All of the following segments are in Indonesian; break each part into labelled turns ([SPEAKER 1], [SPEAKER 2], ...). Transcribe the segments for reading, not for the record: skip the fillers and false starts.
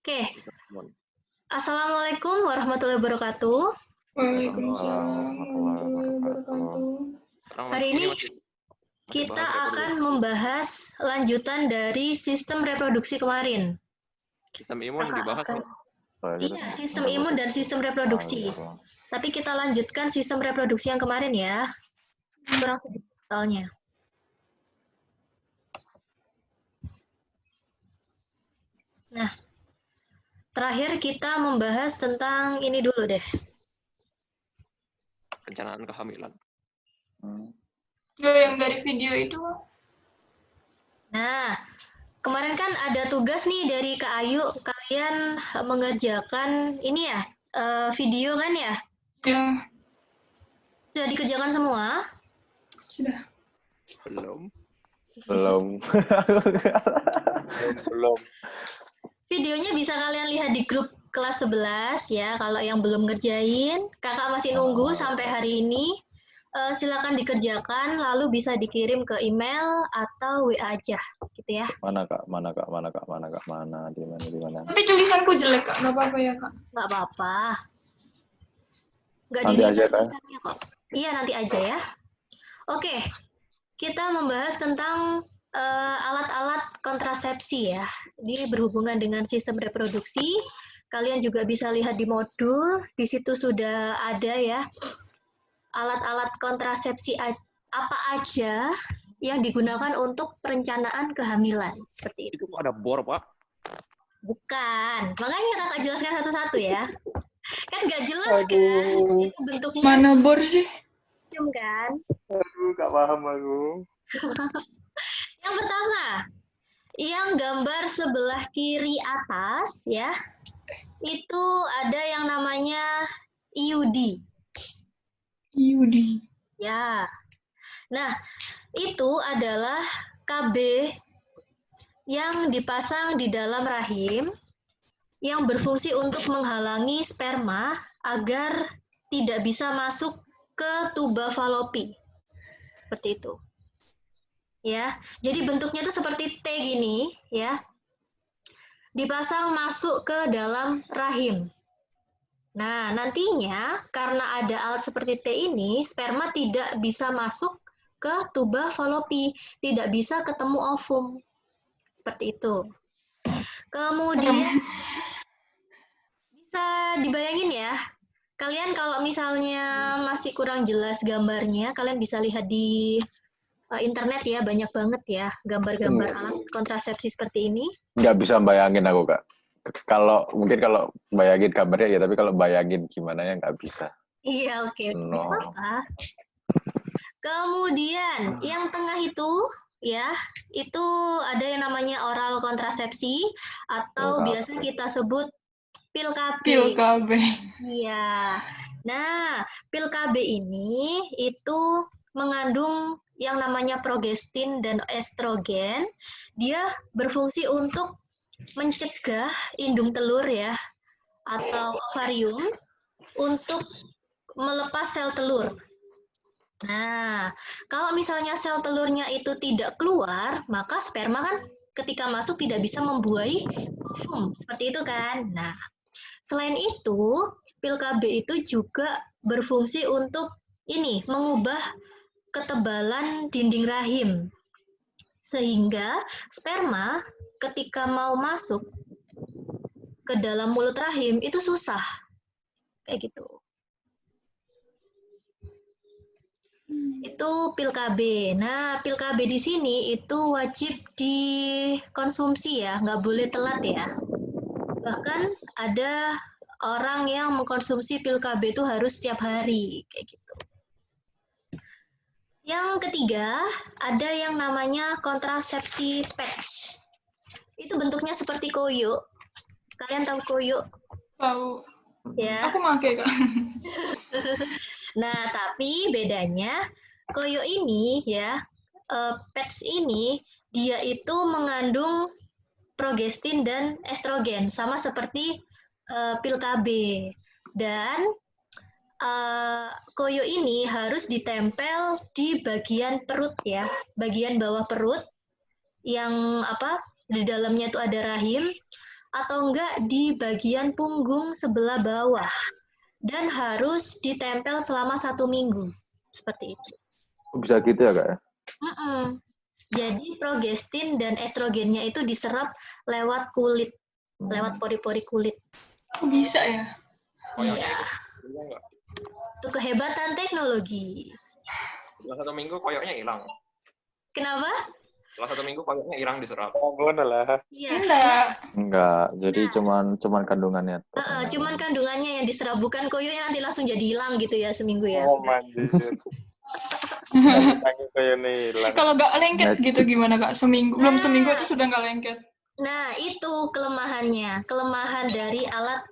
[SPEAKER 1] Oke,
[SPEAKER 2] Bismillah.
[SPEAKER 1] Assalamualaikum warahmatullahi wabarakatuh.
[SPEAKER 3] Waalaikumsalam warahmatullahi wabarakatuh.
[SPEAKER 2] Sekarang
[SPEAKER 1] Hari ini
[SPEAKER 2] masih
[SPEAKER 1] kita
[SPEAKER 2] bahas
[SPEAKER 1] akan
[SPEAKER 2] reproduksi.
[SPEAKER 1] membahas lanjutan dari sistem reproduksi kemarin.
[SPEAKER 2] Sistem imun
[SPEAKER 1] Kakak
[SPEAKER 2] dibahas.
[SPEAKER 1] akan-
[SPEAKER 3] Gitu.
[SPEAKER 1] Iya, sistem imun dan sistem reproduksi. Tapi kita lanjutkan sistem reproduksi yang kemarin ya. Kurang sedikit soalnya. Nah, terakhir kita membahas tentang ini dulu deh.
[SPEAKER 2] Perencanaan kehamilan.
[SPEAKER 3] Ya, yang dari video itu.
[SPEAKER 1] Nah, kemarin kan ada tugas nih dari Kak Ayu, kalian mengerjakan ini ya, video kan ya?
[SPEAKER 3] Ya,
[SPEAKER 1] Sudah dikerjakan semua?
[SPEAKER 3] sudah.
[SPEAKER 2] Belum.
[SPEAKER 4] Belum.
[SPEAKER 1] Videonya bisa kalian lihat di grup kelas 11 ya. Kalau yang belum ngerjain, kakak masih nunggu sampai hari ini. Silakan dikerjakan, lalu bisa dikirim ke email atau WA aja, gitu ya.
[SPEAKER 4] Mana di mana?
[SPEAKER 3] Tapi tulisanku jelek, Kak. Nggak apa-apa ya, Kak?
[SPEAKER 1] Nggak apa-apa. Nggak
[SPEAKER 4] Nanti aja,
[SPEAKER 1] dinilai
[SPEAKER 4] Kak.
[SPEAKER 1] tulisannya kok. Iya, nanti aja ya. Oke, kita membahas tentang alat-alat kontrasepsi ya. Ini berhubungan dengan sistem reproduksi. Kalian juga bisa lihat di modul, di situ sudah ada ya alat-alat kontrasepsi apa aja yang digunakan untuk perencanaan kehamilan. Seperti itu.
[SPEAKER 2] Itu kok ada bor, Pak?
[SPEAKER 1] Bukan. Makanya kakak jelaskan satu-satu ya. Kan nggak jelas kan? Itu bentuknya
[SPEAKER 3] Mana bor sih?
[SPEAKER 1] macam kan?
[SPEAKER 4] Aduh, gak paham aku.
[SPEAKER 1] Yang pertama, yang gambar sebelah kiri atas ya, itu ada yang namanya IUD.
[SPEAKER 3] Yudi.
[SPEAKER 1] Ya. Nah, itu adalah KB yang dipasang di dalam rahim yang berfungsi untuk menghalangi sperma agar tidak bisa masuk ke tuba falopi. Seperti itu. Ya. Jadi bentuknya itu seperti T gini, ya. Dipasang masuk ke dalam rahim. Nah, nantinya karena ada alat seperti T ini, sperma tidak bisa masuk ke tuba falopi, tidak bisa ketemu ovum. Seperti itu. Kemudian bisa dibayangin ya, kalian kalau misalnya masih kurang jelas gambarnya, kalian bisa lihat di internet ya, banyak banget ya gambar-gambar alat kontrasepsi seperti ini.
[SPEAKER 4] Nggak bisa bayangin aku, Kak. Kalau bayangin gambarnya ya, tapi kalau bayangin gimana ya nggak bisa.
[SPEAKER 1] Iya, oke.
[SPEAKER 4] No.
[SPEAKER 1] Apa? Kemudian yang tengah itu ya, itu ada yang namanya oral kontrasepsi atau
[SPEAKER 4] Pil
[SPEAKER 1] biasa kita sebut pil KB.
[SPEAKER 3] Pil KB.
[SPEAKER 1] Iya. Nah, pil KB ini itu mengandung yang namanya progestin dan estrogen. Dia berfungsi untuk mencegah indung telur ya atau ovarium untuk melepas sel telur. Nah, kalau misalnya sel telurnya itu tidak keluar, maka sperma kan ketika masuk tidak bisa membuahi ovum. Seperti itu kan? Nah, selain itu, pil KB itu juga berfungsi untuk ini, mengubah ketebalan dinding rahim. Sehingga sperma ketika mau masuk ke dalam mulut rahim itu susah. Kayak gitu. Itu pil KB. Nah, pil KB di sini itu wajib dikonsumsi ya, nggak boleh telat ya. Bahkan ada orang yang mengkonsumsi pil KB itu harus setiap hari, kayak gitu. Yang ketiga, ada yang namanya kontrasepsi patch. Itu bentuknya seperti koyo. Kalian tahu koyo?
[SPEAKER 3] Tahu.
[SPEAKER 1] Ya.
[SPEAKER 3] Aku pakai, Kak.
[SPEAKER 1] Nah, tapi bedanya koyo ini ya, patch ini dia itu mengandung progestin dan estrogen sama seperti pil KB. Dan koyo ini harus ditempel di bagian perut ya, bagian bawah perut yang apa di dalamnya itu ada rahim atau enggak di bagian punggung sebelah bawah. Dan harus ditempel selama 1 minggu. Seperti itu.
[SPEAKER 4] Bisa gitu ya, Kak? Ya?
[SPEAKER 1] Jadi progestin dan estrogennya itu diserap lewat kulit, lewat pori-pori kulit.
[SPEAKER 3] Bisa ya?
[SPEAKER 2] Koyoknya
[SPEAKER 1] Iya.
[SPEAKER 2] itu enggak.
[SPEAKER 1] Itu kehebatan teknologi.
[SPEAKER 2] Setelah 1 minggu koyoknya hilang.
[SPEAKER 1] Kenapa?
[SPEAKER 2] Setelah 1 minggu koyoknya hilang diserap.
[SPEAKER 5] lah.
[SPEAKER 1] Iya.
[SPEAKER 4] Enggak, jadi cuman kandungannya.
[SPEAKER 1] Cuman kandungannya yang diserap, bukan koyonya nanti langsung jadi hilang gitu ya seminggu ya.
[SPEAKER 5] Oh, manjir. Kayak nih hilang.
[SPEAKER 3] Kalau nggak lengket gitu gimana Kak? Belum seminggu itu sudah nggak lengket.
[SPEAKER 1] Nah, itu kelemahannya. Kelemahan dari alat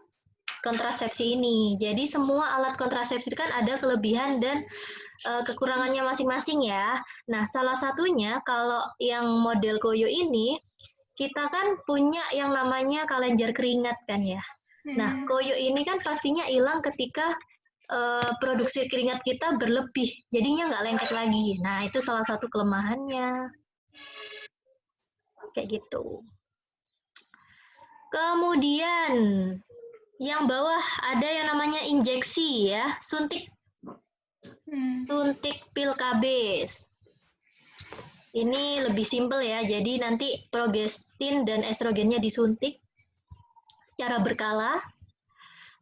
[SPEAKER 1] kontrasepsi ini. Jadi semua alat kontrasepsi itu kan ada kelebihan dan kekurangannya masing-masing ya. Nah, salah satunya kalau yang model koyo ini, kita kan punya yang namanya kelenjar keringat kan ya. Nah, koyo ini kan pastinya hilang ketika produksi keringat kita berlebih, jadinya nggak lengket lagi. Nah, itu salah satu kelemahannya. Kayak gitu. Kemudian, yang bawah ada yang namanya injeksi ya, suntik. Suntik pil KB. Ini lebih simpel ya, jadi nanti progestin dan estrogennya disuntik secara berkala.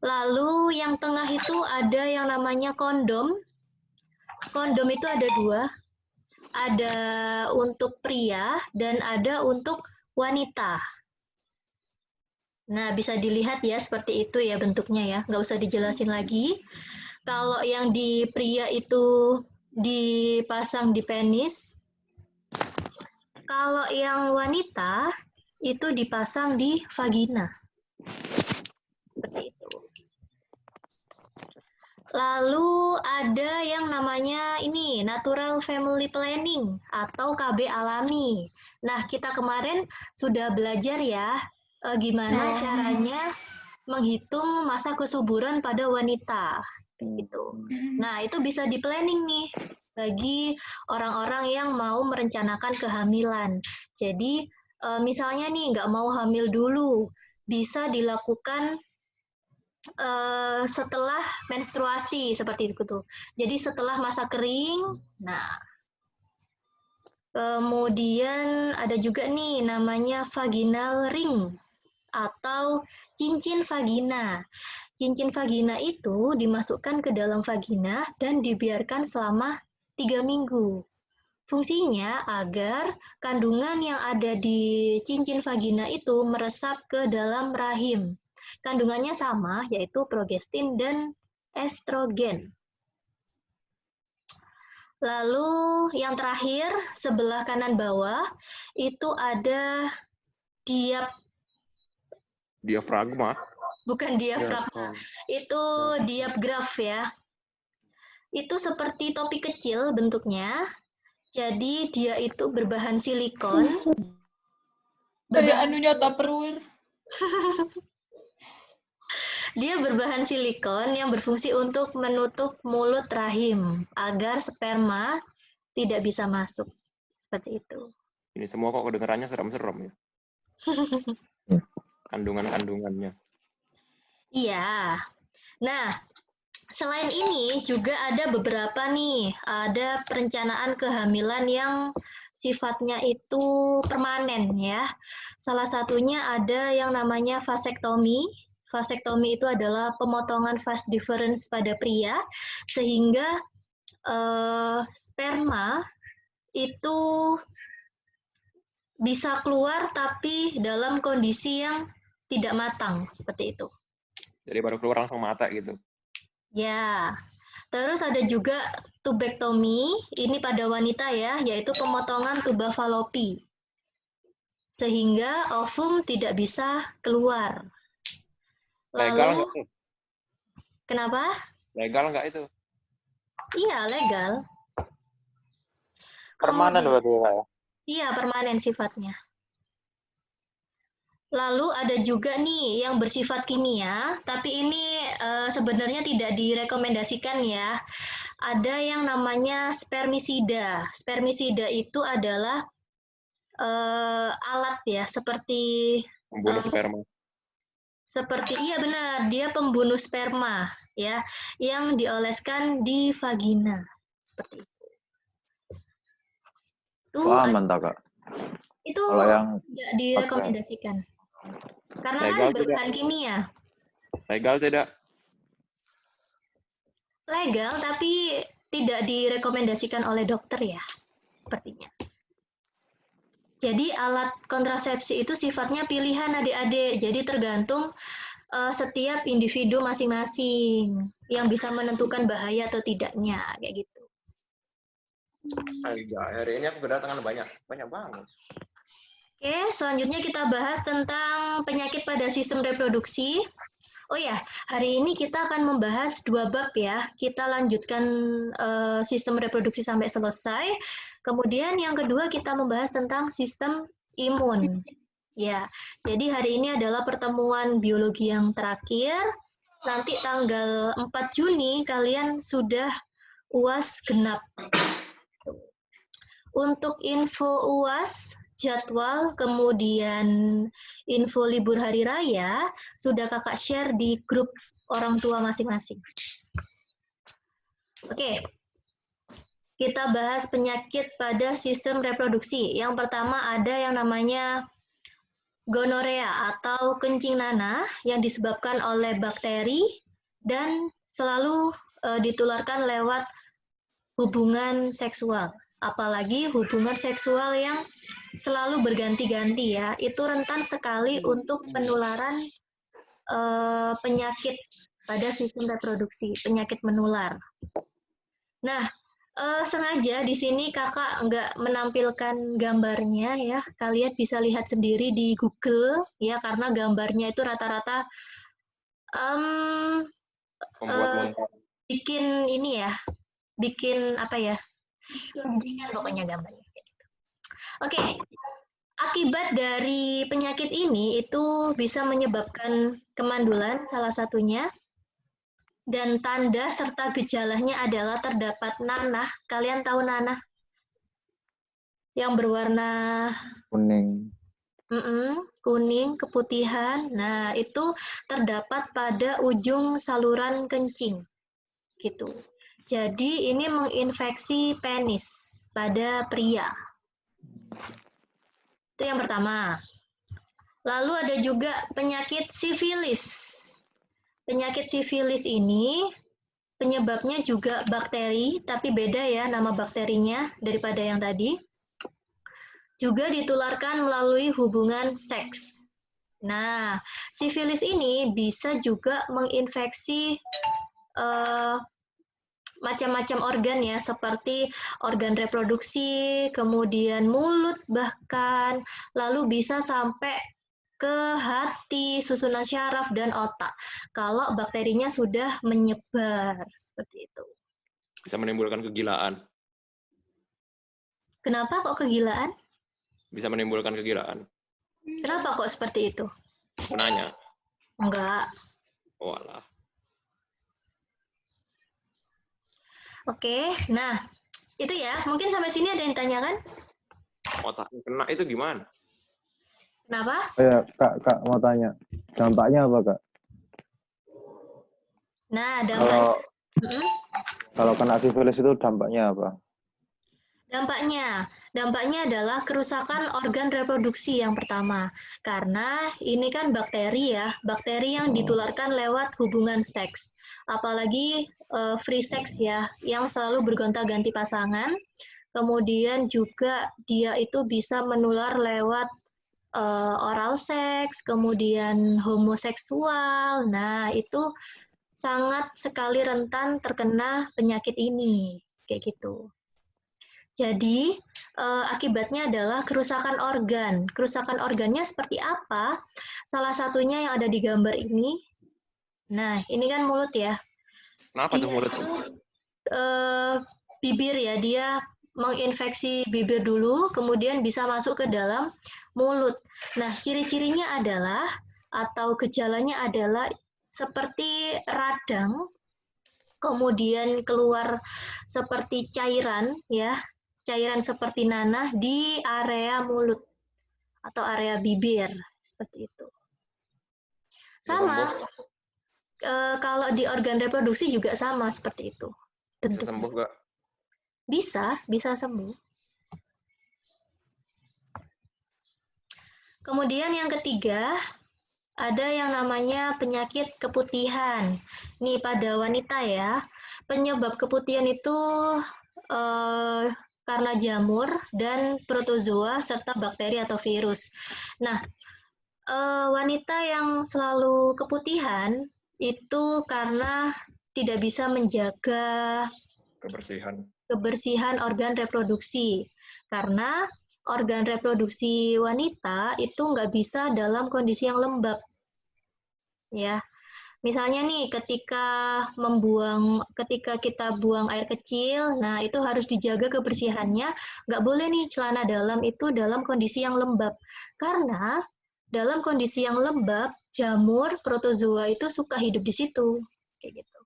[SPEAKER 1] Lalu yang tengah itu ada yang namanya kondom. Kondom itu ada 2. Ada untuk pria dan ada untuk wanita. Nah, bisa dilihat ya seperti itu ya bentuknya ya. Nggak usah dijelasin lagi. Kalau yang di pria itu dipasang di penis. Kalau yang wanita itu dipasang di vagina. Seperti itu. Lalu ada yang namanya ini natural family planning atau KB alami. Nah, kita kemarin sudah belajar ya gimana caranya menghitung masa kesuburan pada wanita. Gitu. Nah, itu bisa di planning nih bagi orang-orang yang mau merencanakan kehamilan. Jadi, misalnya nih nggak mau hamil dulu, bisa dilakukan setelah menstruasi seperti itu tuh. Jadi setelah masa kering, nah kemudian ada juga nih namanya vaginal ring atau cincin vagina. Cincin vagina itu dimasukkan ke dalam vagina dan dibiarkan selama 3 minggu. Fungsinya agar kandungan yang ada di cincin vagina itu meresap ke dalam rahim. Kandungannya sama, yaitu progestin dan estrogen. Lalu yang terakhir, sebelah kanan bawah, itu ada
[SPEAKER 2] Diafragma.
[SPEAKER 1] bukan diafragma, itu diapgraf ya. Itu seperti topi kecil bentuknya, jadi dia itu berbahan silikon.
[SPEAKER 3] Kayak anunya Tupperware.
[SPEAKER 1] Dia berbahan silikon yang berfungsi untuk menutup mulut rahim agar sperma tidak bisa masuk. Seperti itu.
[SPEAKER 2] Ini semua kok kedengarannya serem-serem ya. Kandungan-kandungannya.
[SPEAKER 1] Iya. Nah, selain ini juga ada beberapa nih, ada perencanaan kehamilan yang sifatnya itu permanen ya. Salah satunya ada yang namanya vasektomi. Vasektomi itu adalah pemotongan vas deferens pada pria sehingga sperma itu bisa keluar tapi dalam kondisi yang tidak matang seperti itu.
[SPEAKER 2] Jadi baru keluar langsung mata gitu.
[SPEAKER 1] Ya. Terus ada juga tubektomi, ini pada wanita ya, yaitu pemotongan tuba falopi. Sehingga ovum tidak bisa keluar.
[SPEAKER 2] Legal
[SPEAKER 1] Lalu,
[SPEAKER 2] nggak tuh?
[SPEAKER 1] kenapa?
[SPEAKER 2] Legal nggak itu?
[SPEAKER 1] Iya, legal.
[SPEAKER 5] Permanen berarti ya, Kak ya?
[SPEAKER 1] Iya, permanen sifatnya. Lalu ada juga nih yang bersifat kimia, tapi ini sebenarnya tidak direkomendasikan ya. Ada yang namanya spermisida. Spermisida itu adalah alat ya, seperti
[SPEAKER 2] Membunuh sperma.
[SPEAKER 1] Seperti iya benar, dia pembunuh sperma ya, yang dioleskan di vagina. Seperti itu.
[SPEAKER 4] Itu aman tak, Kak?
[SPEAKER 1] Itu
[SPEAKER 4] Kalau yang
[SPEAKER 1] tidak direkomendasikan. Karena
[SPEAKER 2] Legal
[SPEAKER 1] kan berbahan kimia.
[SPEAKER 2] Legal tidak?
[SPEAKER 1] Legal tapi tidak direkomendasikan oleh dokter ya, sepertinya. Jadi alat kontrasepsi itu sifatnya pilihan adik-adik, jadi tergantung setiap individu masing-masing yang bisa menentukan bahaya atau tidaknya, kayak gitu.
[SPEAKER 2] Hari ini aku kedatangan banyak banget.
[SPEAKER 1] Oke, selanjutnya kita bahas tentang penyakit pada sistem reproduksi. Oh ya, hari ini kita akan membahas 2 bab ya. Kita lanjutkan sistem reproduksi sampai selesai. Kemudian yang kedua kita membahas tentang sistem imun. Ya, jadi hari ini adalah pertemuan biologi yang terakhir. Nanti tanggal 4 Juni kalian sudah UAS genap. Untuk info UAS, jadwal, kemudian info libur hari raya, sudah kakak share di grup orang tua masing-masing. Oke, kita bahas penyakit pada sistem reproduksi. Yang pertama ada yang namanya gonorea atau kencing nanah yang disebabkan oleh bakteri dan selalu ditularkan lewat hubungan seksual. Apalagi hubungan seksual yang selalu berganti-ganti ya, itu rentan sekali untuk penularan penyakit pada sistem reproduksi, penyakit menular. Nah, sengaja di sini kakak nggak menampilkan gambarnya ya, kalian bisa lihat sendiri di Google ya, karena gambarnya itu rata-rata bikin ini ya, bikin apa ya, kan pokoknya gambarnya. Oke, akibat dari penyakit ini itu bisa menyebabkan kemandulan salah satunya, dan tanda serta gejalanya adalah terdapat nanah. Kalian tahu nanah? Yang berwarna
[SPEAKER 4] kuning.
[SPEAKER 1] Kuning, keputihan. Nah, itu terdapat pada ujung saluran kencing. Gitu. Jadi ini menginfeksi penis pada pria. Itu yang pertama. Lalu ada juga penyakit sifilis. Penyakit sifilis ini penyebabnya juga bakteri, tapi beda ya nama bakterinya daripada yang tadi. Juga ditularkan melalui hubungan seks. Nah, sifilis ini bisa juga menginfeksi macam-macam organ ya, seperti organ reproduksi, kemudian mulut bahkan, lalu bisa sampai ke hati, susunan syaraf, dan otak. Kalau bakterinya sudah menyebar, seperti itu.
[SPEAKER 2] Bisa menimbulkan kegilaan.
[SPEAKER 1] Kenapa kok kegilaan?
[SPEAKER 2] Bisa menimbulkan kegilaan.
[SPEAKER 1] Kenapa kok seperti itu?
[SPEAKER 2] Aku nanya.
[SPEAKER 1] Enggak.
[SPEAKER 2] Walah.
[SPEAKER 1] Oke, nah itu ya. Mungkin sampai sini ada yang tanyakan?
[SPEAKER 2] Otaknya kena itu gimana?
[SPEAKER 1] Kenapa?
[SPEAKER 4] Oh ya, Kak mau tanya. Dampaknya apa, Kak?
[SPEAKER 1] Nah, dampaknya.
[SPEAKER 4] Kalau kena sifilis itu dampaknya apa?
[SPEAKER 1] Dampaknya adalah kerusakan organ reproduksi yang pertama. Karena ini kan bakteri ya, bakteri yang ditularkan lewat hubungan seks. Apalagi free sex ya, yang selalu bergonta-ganti pasangan. Kemudian juga dia itu bisa menular lewat oral seks, kemudian homoseksual. Nah, itu sangat sekali rentan terkena penyakit ini, kayak gitu. Jadi, akibatnya adalah kerusakan organ. Kerusakan organnya seperti apa? Salah satunya yang ada di gambar ini. Nah, ini kan mulut ya.
[SPEAKER 2] Kenapa tuh mulut?
[SPEAKER 1] Bibir ya, dia menginfeksi bibir dulu, kemudian bisa masuk ke dalam mulut. Nah, ciri-cirinya adalah, atau gejalanya adalah seperti radang, kemudian keluar seperti cairan ya, cairan seperti nanah di area mulut atau area bibir, seperti itu.
[SPEAKER 2] Bisa
[SPEAKER 1] Sama.
[SPEAKER 2] sembuh.
[SPEAKER 1] Kalau di organ reproduksi juga sama seperti itu.
[SPEAKER 2] Bisa sembuh nggak?
[SPEAKER 1] Bisa sembuh. Kemudian yang ketiga, ada yang namanya penyakit keputihan. Nih pada wanita ya, penyebab keputihan itu karena jamur dan protozoa serta bakteri atau virus. Nah, wanita yang selalu keputihan itu karena tidak bisa menjaga kebersihan organ reproduksi. Karena organ reproduksi wanita itu nggak bisa dalam kondisi yang lembab. Ya, misalnya nih ketika kita buang air kecil, nah itu harus dijaga kebersihannya. Nggak boleh nih celana dalam itu dalam kondisi yang lembab. Karena dalam kondisi yang lembab, jamur, protozoa itu suka hidup di situ. Kayak gitu.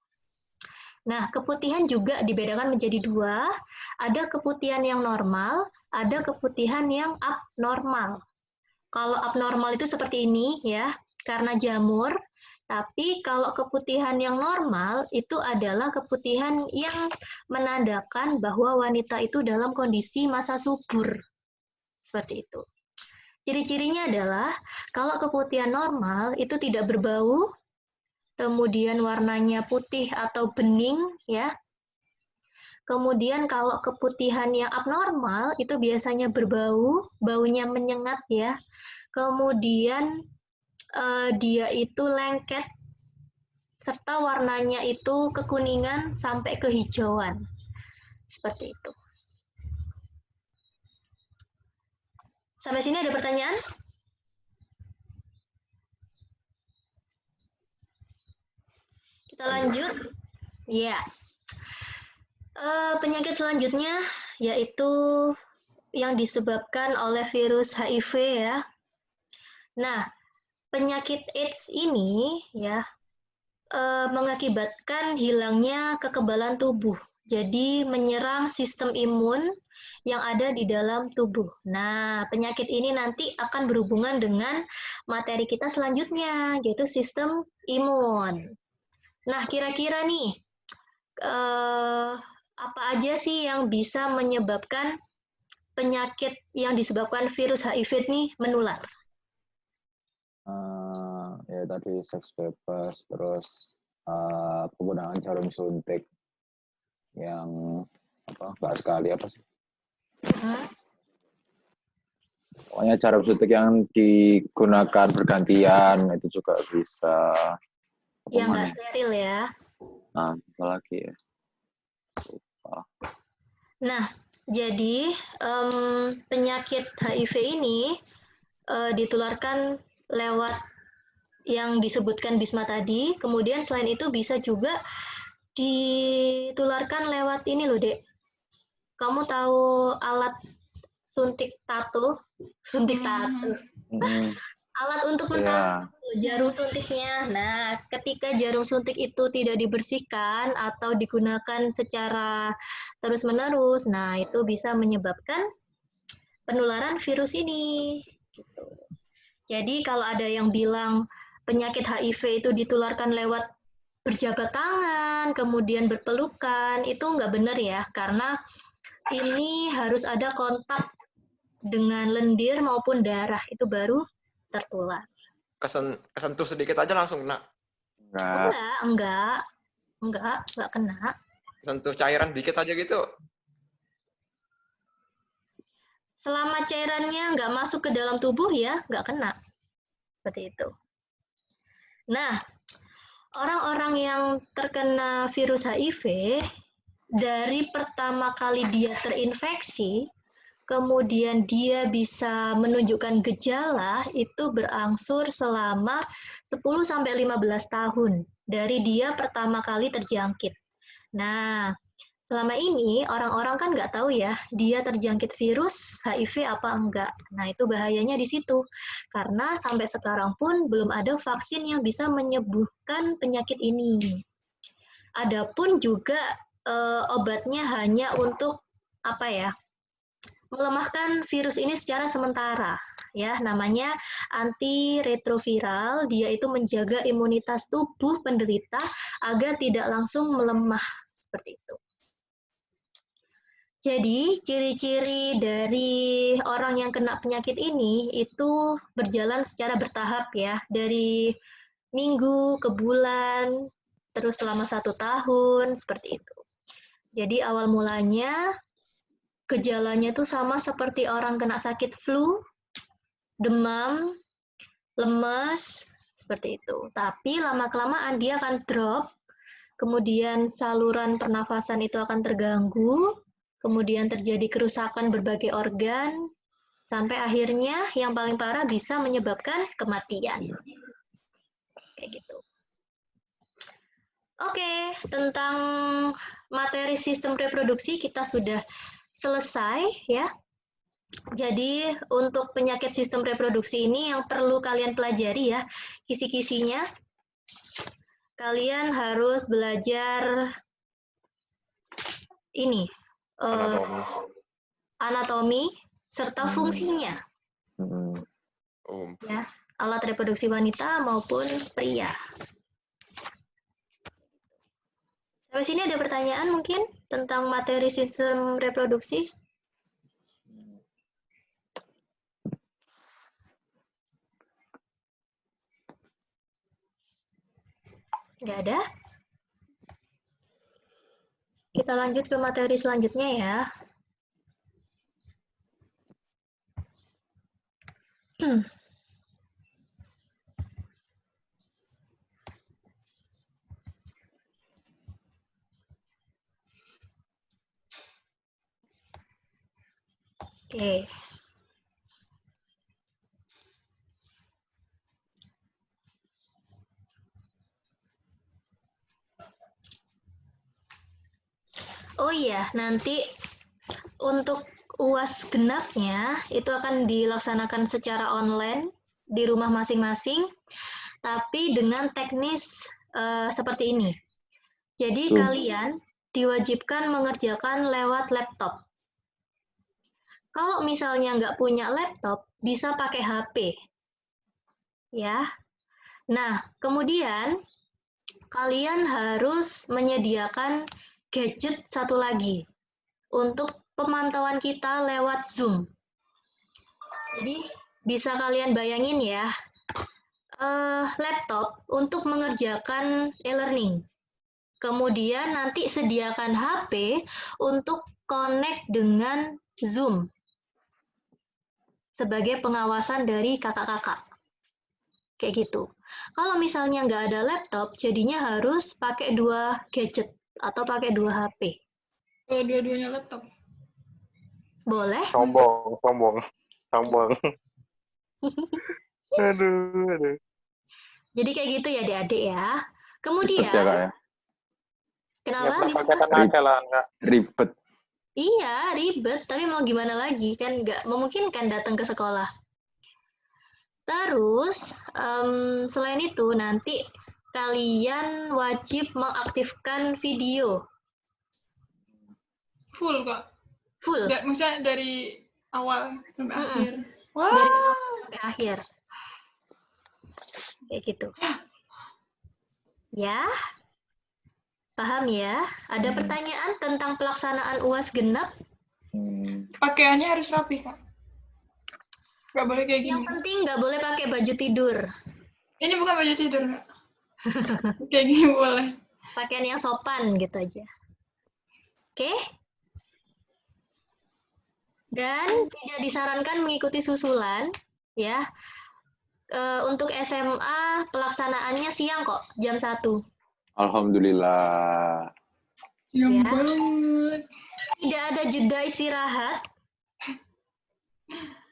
[SPEAKER 1] Nah, keputihan juga dibedakan menjadi dua. Ada keputihan yang normal, ada keputihan yang abnormal. Kalau abnormal itu seperti ini ya, karena jamur. Tapi kalau keputihan yang normal itu adalah keputihan yang menandakan bahwa wanita itu dalam kondisi masa subur. Seperti itu. Ciri-cirinya adalah kalau keputihan normal itu tidak berbau, kemudian warnanya putih atau bening ya. Kemudian kalau keputihan yang abnormal itu biasanya berbau, baunya menyengat ya. Kemudian dia itu lengket serta warnanya itu kekuningan sampai kehijauan. Seperti itu. Sampai sini ada pertanyaan? Kita lanjut. Ya. Penyakit selanjutnya yaitu yang disebabkan oleh virus HIV ya. Nah, penyakit AIDS ini ya mengakibatkan hilangnya kekebalan tubuh. Jadi menyerang sistem imun yang ada di dalam tubuh. Nah, penyakit ini nanti akan berhubungan dengan materi kita selanjutnya, yaitu sistem imun. Nah, kira-kira nih, apa aja sih yang bisa menyebabkan penyakit yang disebabkan virus HIV ini menular?
[SPEAKER 4] Ya tadi seks bebas, terus penggunaan jarum suntik yang nggak sekali apa sih? Pokoknya jarum suntik yang digunakan bergantian itu juga bisa.
[SPEAKER 1] Yang nggak steril ya.
[SPEAKER 4] Nah, apa lagi ya?
[SPEAKER 1] Nah, jadi penyakit HIV ini ditularkan lewat yang disebutkan Bisma tadi. Kemudian selain itu bisa juga ditularkan lewat ini loh, Dek. Kamu tahu alat suntik tato? Suntik tato. Alat untuk mentato, jarum suntiknya. Nah, ketika jarum suntik itu tidak dibersihkan atau digunakan secara terus-menerus, nah itu bisa menyebabkan penularan virus ini. Gitu. Jadi kalau ada yang bilang penyakit HIV itu ditularkan lewat berjabat tangan, kemudian berpelukan, itu nggak benar ya, karena ini harus ada kontak dengan lendir maupun darah, itu baru tertular.
[SPEAKER 2] Kesentuh sedikit aja langsung kena?
[SPEAKER 1] Enggak kena.
[SPEAKER 2] Sentuh cairan dikit aja gitu?
[SPEAKER 1] Selama cairannya nggak masuk ke dalam tubuh ya, nggak kena. Seperti itu. Nah, orang-orang yang terkena virus HIV, dari pertama kali dia terinfeksi, kemudian dia bisa menunjukkan gejala, itu berangsur selama 10-15 tahun dari dia pertama kali terjangkit. Nah, selama ini orang-orang kan nggak tahu ya, dia terjangkit virus HIV apa enggak. Nah, itu bahayanya di situ. Karena sampai sekarang pun belum ada vaksin yang bisa menyembuhkan penyakit ini. Adapun juga obatnya hanya untuk melemahkan virus ini secara sementara. ya, namanya antiretroviral. Dia itu menjaga imunitas tubuh penderita agar tidak langsung melemah seperti itu. Jadi, ciri-ciri dari orang yang kena penyakit ini itu berjalan secara bertahap ya, dari minggu ke bulan, terus selama 1 tahun, seperti itu. Jadi awal mulanya gejalanya itu sama seperti orang kena sakit flu, demam, lemas, seperti itu. Tapi lama-kelamaan dia akan drop, kemudian saluran pernafasan itu akan terganggu, kemudian terjadi kerusakan berbagai organ, sampai akhirnya yang paling parah bisa menyebabkan kematian. Kayak gitu. Oke, tentang materi sistem reproduksi kita sudah selesai ya. Jadi untuk penyakit sistem reproduksi ini yang perlu kalian pelajari ya, kisi-kisinya. Kalian harus belajar ini,
[SPEAKER 2] Anatomi.
[SPEAKER 1] anatomi serta fungsinya. Ya, alat reproduksi wanita maupun pria. Sampai sini ada pertanyaan mungkin tentang materi sistem reproduksi? Nggak ada? Kita lanjut ke materi selanjutnya ya. Oke. Oh iya, nanti untuk UAS genapnya itu akan dilaksanakan secara online di rumah masing-masing, tapi dengan teknis seperti ini. Jadi kalian diwajibkan mengerjakan lewat laptop. Kalau misalnya nggak punya laptop, bisa pakai HP. Ya. Nah, kemudian kalian harus menyediakan gadget satu lagi untuk pemantauan kita lewat Zoom. Jadi, bisa kalian bayangin ya, laptop untuk mengerjakan e-learning. Kemudian nanti sediakan HP untuk connect dengan Zoom sebagai pengawasan dari kakak-kakak. Kayak gitu. Kalau misalnya nggak ada laptop, jadinya harus pakai 2 gadget atau pakai 2 HP.
[SPEAKER 3] Kalau dua-duanya laptop.
[SPEAKER 1] Boleh?
[SPEAKER 5] Sombong. Aduh.
[SPEAKER 1] Jadi kayak gitu ya adik-adik ya.
[SPEAKER 4] Ribet ya,
[SPEAKER 1] Kemudian,
[SPEAKER 4] Kak, ya?
[SPEAKER 1] kenapa
[SPEAKER 5] Ya,
[SPEAKER 1] bisa?
[SPEAKER 5] kerjakan aja lah, Kak.
[SPEAKER 4] Ribet.
[SPEAKER 1] Iya, ribet, tapi mau gimana lagi, kan nggak memungkinkan datang ke sekolah. Terus, selain itu, nanti kalian wajib mengaktifkan video.
[SPEAKER 3] Full, Kak.
[SPEAKER 1] Full,
[SPEAKER 3] Maksudnya dari awal sampai akhir. Wah.
[SPEAKER 1] dari awal sampai akhir. Kayak gitu. Ya, paham ya? Ada pertanyaan tentang pelaksanaan UAS genap?
[SPEAKER 3] Pakaiannya harus rapi, Kak. Nggak boleh kayak gini.
[SPEAKER 1] Yang penting nggak boleh pakai baju tidur.
[SPEAKER 3] Ini bukan baju tidur, Kak. Kayak gini boleh.
[SPEAKER 1] Pakaian yang sopan gitu aja. Oke? Dan tidak disarankan mengikuti susulan, ya. Untuk SMA pelaksanaannya siang kok, jam 1.
[SPEAKER 4] Alhamdulillah.
[SPEAKER 3] Yang
[SPEAKER 1] Ya.
[SPEAKER 3] banget.
[SPEAKER 1] Tidak ada jeda istirahat.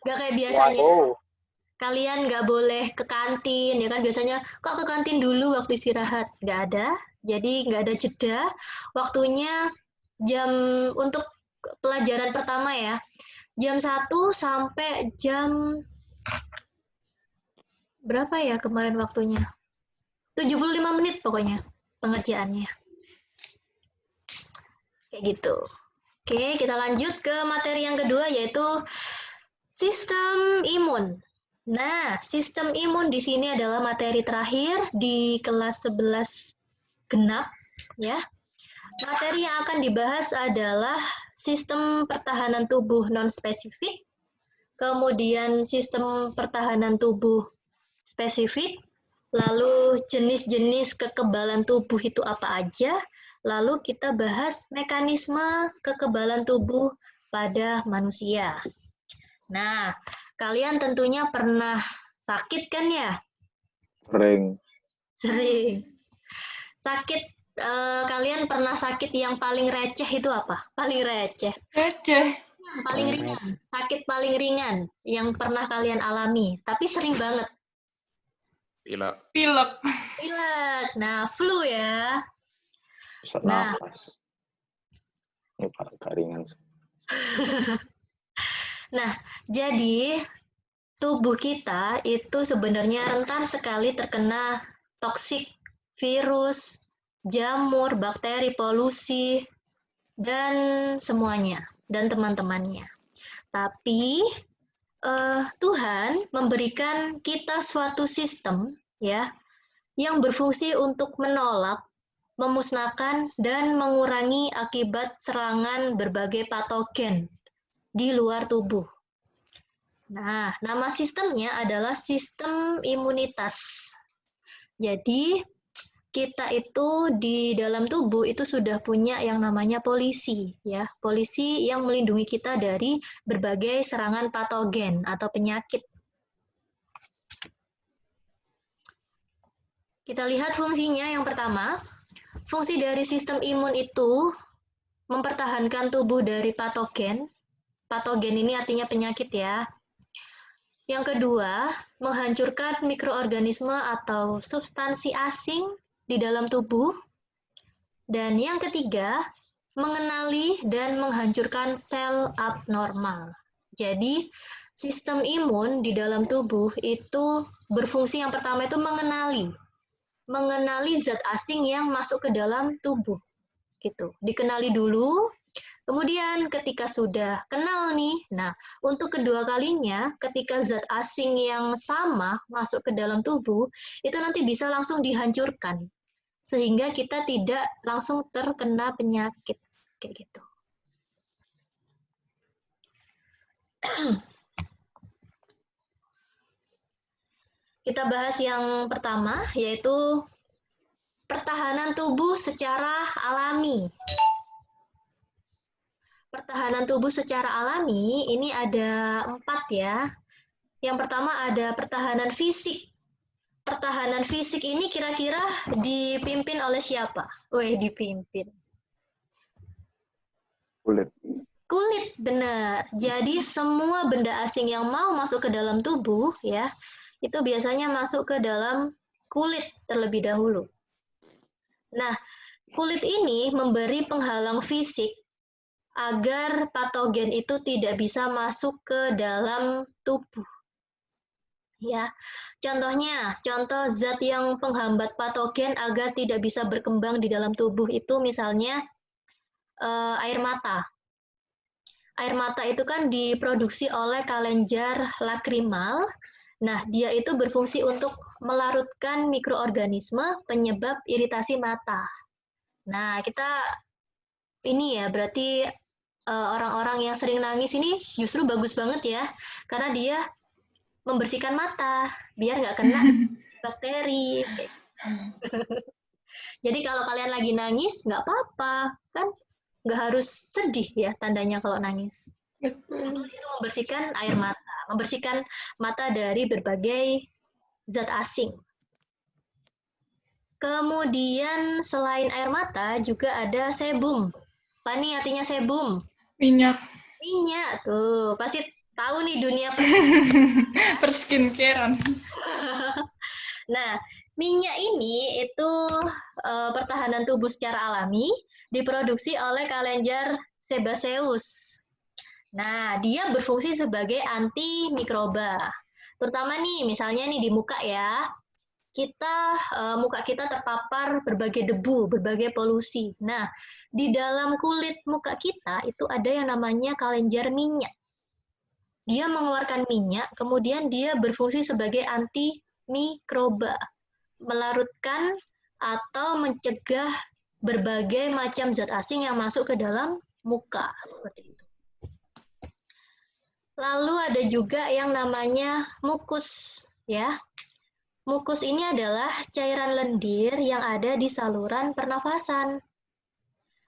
[SPEAKER 1] Nggak kayak biasanya.
[SPEAKER 5] Waduh.
[SPEAKER 1] Kalian nggak boleh ke kantin, ya kan biasanya kok ke kantin dulu waktu istirahat. Nggak ada, jadi nggak ada jeda. Waktunya jam untuk pelajaran pertama ya, jam 1 sampai jam berapa ya kemarin waktunya? 75 menit pokoknya pengerjaannya. Kayak gitu. Oke, kita lanjut ke materi yang kedua yaitu sistem imun. Nah, sistem imun di sini adalah materi terakhir di kelas 11 genap, ya. Materi yang akan dibahas adalah sistem pertahanan tubuh non-spesifik, kemudian sistem pertahanan tubuh spesifik, lalu jenis-jenis kekebalan tubuh itu apa aja, lalu kita bahas mekanisme kekebalan tubuh pada manusia. Nah, kalian tentunya pernah sakit kan ya?
[SPEAKER 4] Sering.
[SPEAKER 1] Sering. Sakit, kalian pernah sakit yang paling receh itu apa? Paling receh.
[SPEAKER 3] Receh.
[SPEAKER 1] Paling ringan. Sakit paling ringan yang pernah kalian alami, tapi sering banget.
[SPEAKER 2] Pilek.
[SPEAKER 3] Pilek.
[SPEAKER 1] Pilek. Nah, flu ya.
[SPEAKER 4] Sesak
[SPEAKER 1] Nah.
[SPEAKER 4] nafas. Ini agak ringan.
[SPEAKER 1] Nah, jadi tubuh kita itu sebenarnya rentan sekali terkena toksik, virus, jamur, bakteri, polusi, dan semuanya, dan teman-temannya. Tapi Tuhan memberikan kita suatu sistem ya yang berfungsi untuk menolak, memusnahkan, dan mengurangi akibat serangan berbagai patogen di luar tubuh. Nah, nama sistemnya adalah sistem imunitas. Jadi, kita itu di dalam tubuh itu sudah punya yang namanya polisi, ya. Polisi yang melindungi kita dari berbagai serangan patogen atau penyakit. Kita lihat fungsinya yang pertama. Fungsi dari sistem imun itu mempertahankan tubuh dari patogen. Patogen ini artinya penyakit ya. Yang kedua, menghancurkan mikroorganisme atau substansi asing di dalam tubuh. Dan yang ketiga, mengenali dan menghancurkan sel abnormal. Jadi, sistem imun di dalam tubuh itu berfungsi yang pertama itu mengenali zat asing yang masuk ke dalam tubuh. Gitu. Dikenali dulu. Kemudian ketika sudah kenal nih, nah untuk kedua kalinya ketika zat asing yang sama masuk ke dalam tubuh, itu nanti bisa langsung dihancurkan. Sehingga kita tidak langsung terkena penyakit. Kayak gitu. Kita bahas yang pertama, yaitu pertahanan tubuh secara alami. Pertahanan tubuh secara alami ini ada 4 ya. Yang pertama ada pertahanan fisik. Pertahanan fisik ini kira-kira dipimpin oleh siapa? Dipimpin.
[SPEAKER 4] Kulit.
[SPEAKER 1] Kulit, benar. Jadi semua benda asing yang mau masuk ke dalam tubuh ya, itu biasanya masuk ke dalam kulit terlebih dahulu. Nah, kulit ini memberi penghalang fisik agar patogen itu tidak bisa masuk ke dalam tubuh. Ya, contoh zat yang penghambat patogen agar tidak bisa berkembang di dalam tubuh itu misalnya air mata. Air mata itu kan diproduksi oleh kelenjar lakrimal. Nah, dia itu berfungsi untuk melarutkan mikroorganisme penyebab iritasi mata. Nah, kita ini ya berarti orang-orang yang sering nangis ini justru bagus banget ya, karena dia membersihkan mata biar nggak kena bakteri. Jadi kalau kalian lagi nangis nggak apa-apa, kan nggak harus sedih ya tandanya kalau nangis.
[SPEAKER 3] Betul.
[SPEAKER 1] Itu membersihkan air mata, membersihkan mata dari berbagai zat asing. Kemudian selain air mata juga ada sebum. Apa nih artinya sebum?
[SPEAKER 3] Minyak.
[SPEAKER 1] Minyak tuh, pasti tahu nih dunia
[SPEAKER 3] Perskincarean.
[SPEAKER 1] Nah, minyak ini itu pertahanan tubuh secara alami diproduksi oleh kelenjar sebaceous. Nah, dia berfungsi sebagai antimikroba. Terutama nih, misalnya nih di muka ya. Muka kita terpapar berbagai debu, berbagai polusi. Nah, di dalam kulit muka kita itu ada yang namanya kelenjar minyak. dia mengeluarkan minyak, kemudian dia berfungsi sebagai antimikroba, melarutkan atau mencegah berbagai macam zat asing yang masuk ke dalam muka, seperti itu. Lalu ada juga yang namanya mukus, ya. Mukus ini adalah cairan lendir yang ada di saluran pernafasan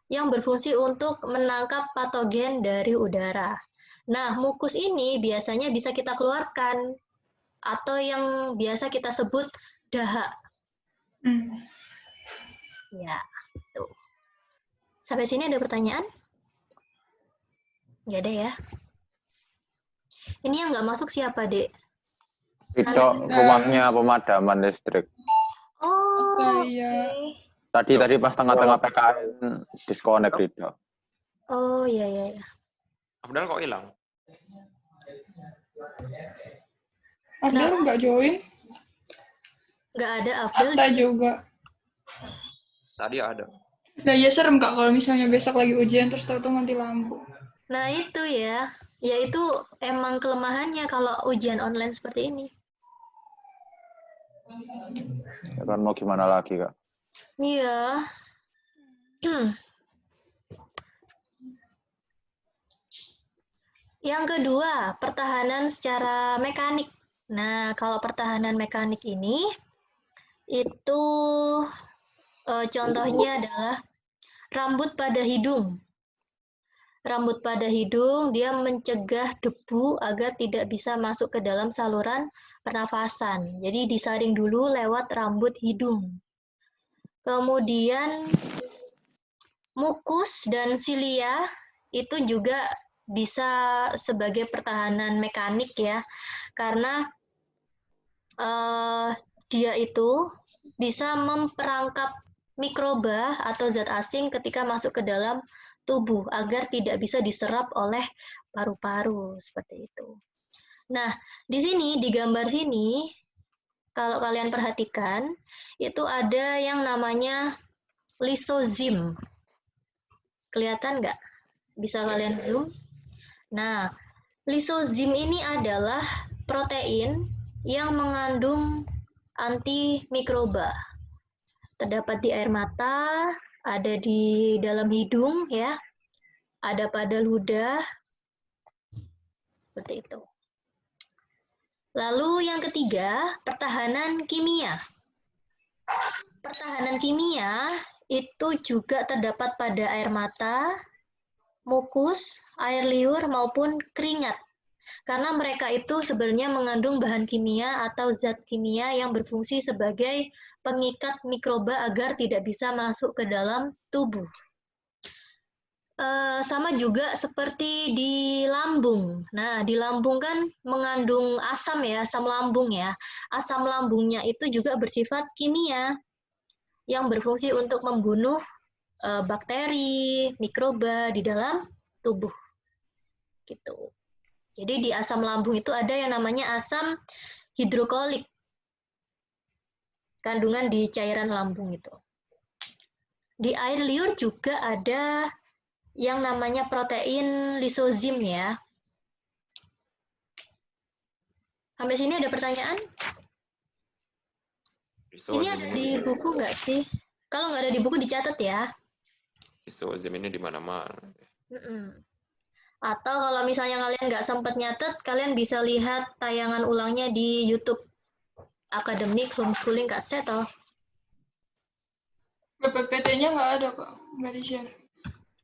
[SPEAKER 1] yang berfungsi untuk menangkap patogen dari udara. Nah, mukus ini biasanya bisa kita keluarkan atau yang biasa kita sebut dahak. Ya, tuh. Sampai sini ada pertanyaan? Nggak ada ya. Ini yang nggak masuk siapa, Dek?
[SPEAKER 4] Itu rumahnya pemadaman listrik.
[SPEAKER 1] Oh,
[SPEAKER 3] iya.
[SPEAKER 1] oke.
[SPEAKER 4] Tadi pas tengah-tengah PKN disconnect Rido.
[SPEAKER 1] Oh, iya, iya, iya.
[SPEAKER 2] Abdal kok hilang?
[SPEAKER 3] Abdul nggak join?
[SPEAKER 1] Nggak ada Abdul.
[SPEAKER 3] Atta juga.
[SPEAKER 2] Tadi ada.
[SPEAKER 3] Nah ya serem Kak kalau misalnya besok lagi ujian terus tahu-tahu mati lampu.
[SPEAKER 1] Nah, itu ya. Ya itu emang kelemahannya kalau ujian online seperti ini.
[SPEAKER 4] Ya kan mau gimana lagi, Kak?
[SPEAKER 1] Iya. Yang kedua, pertahanan secara mekanik. Nah, kalau pertahanan mekanik ini, itu contohnya adalah rambut pada hidung. Rambut pada hidung, dia mencegah debu agar tidak bisa masuk ke dalam saluran pernafasan. Jadi disaring dulu lewat rambut hidung. Kemudian mukus dan silia itu juga bisa sebagai pertahanan mekanik ya, karena dia itu bisa memperangkap mikroba atau zat asing ketika masuk ke dalam tubuh agar tidak bisa diserap oleh paru-paru seperti itu. Nah, di sini di gambar sini kalau kalian perhatikan itu ada yang namanya lisozim. Kelihatan nggak? Bisa kalian zoom? Nah, lisozim ini adalah protein yang mengandung antimikroba. Terdapat di air mata, ada di dalam hidung ya, ada pada ludah, seperti itu. Lalu yang ketiga, pertahanan kimia. Pertahanan kimia itu juga terdapat pada air mata, mukus, air liur, maupun keringat. Karena mereka itu sebenarnya mengandung bahan kimia atau zat kimia yang berfungsi sebagai pengikat mikroba agar tidak bisa masuk ke dalam tubuh. Sama juga seperti di lambung. Nah, di lambung kan mengandung asam ya, asam lambung ya. Asam lambungnya itu juga bersifat kimia yang berfungsi untuk membunuh bakteri, mikroba di dalam tubuh. Gitu. Jadi di asam lambung itu ada yang namanya asam hidrokolik. Kandungan di cairan lambung itu. Di air liur juga ada yang namanya protein lisozim ya. Sampai sini ada pertanyaan? Ini ada di buku nggak sih? Kalau nggak ada di buku dicatat ya.
[SPEAKER 2] Lisozim ini di mana-mana.
[SPEAKER 1] Atau kalau misalnya kalian nggak sempat nyatet, kalian bisa lihat tayangan ulangnya di YouTube Akademik Homeschooling Kak Seto.
[SPEAKER 3] BPPT-nya nggak ada Kak, nggak di-share.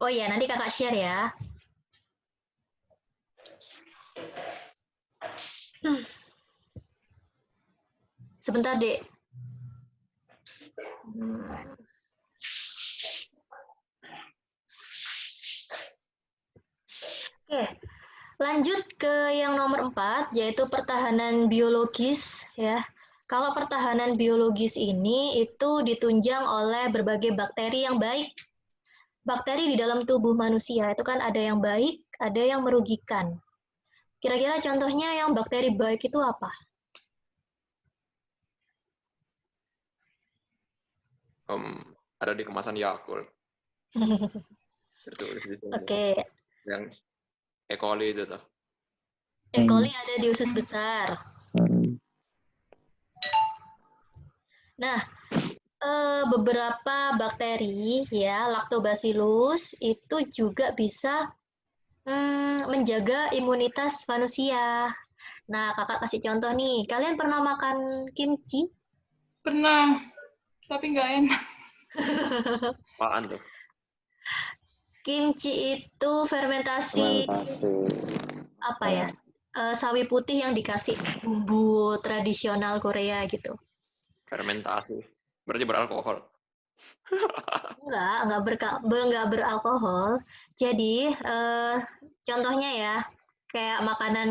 [SPEAKER 1] Oh iya, nanti kakak share ya. Sebentar, Dek. Oke, lanjut ke yang nomor 4, yaitu pertahanan biologis. Ya. Kalau pertahanan biologis ini itu ditunjang oleh berbagai bakteri yang baik. Bakteri di dalam tubuh manusia itu kan ada yang baik, ada yang merugikan. Kira-kira contohnya yang bakteri baik itu apa?
[SPEAKER 2] Ada di kemasan Yakult. Tertulis di sini.
[SPEAKER 1] Oke.
[SPEAKER 2] Yang E. coli itu tuh.
[SPEAKER 1] E. coli ada di usus besar. Nah, beberapa bakteri ya, Lactobacillus itu juga bisa menjaga imunitas manusia. Nah, kakak kasih contoh nih. Kalian pernah makan kimchi?
[SPEAKER 3] Pernah, tapi nggak enak.
[SPEAKER 2] Apaan tuh?
[SPEAKER 1] Kimchi itu fermentasi apa ya? Sawi putih yang dikasih bumbu tradisional Korea gitu.
[SPEAKER 2] Fermentasi. Berarti beralkohol.
[SPEAKER 1] Enggak beralkohol. Jadi, contohnya ya, kayak makanan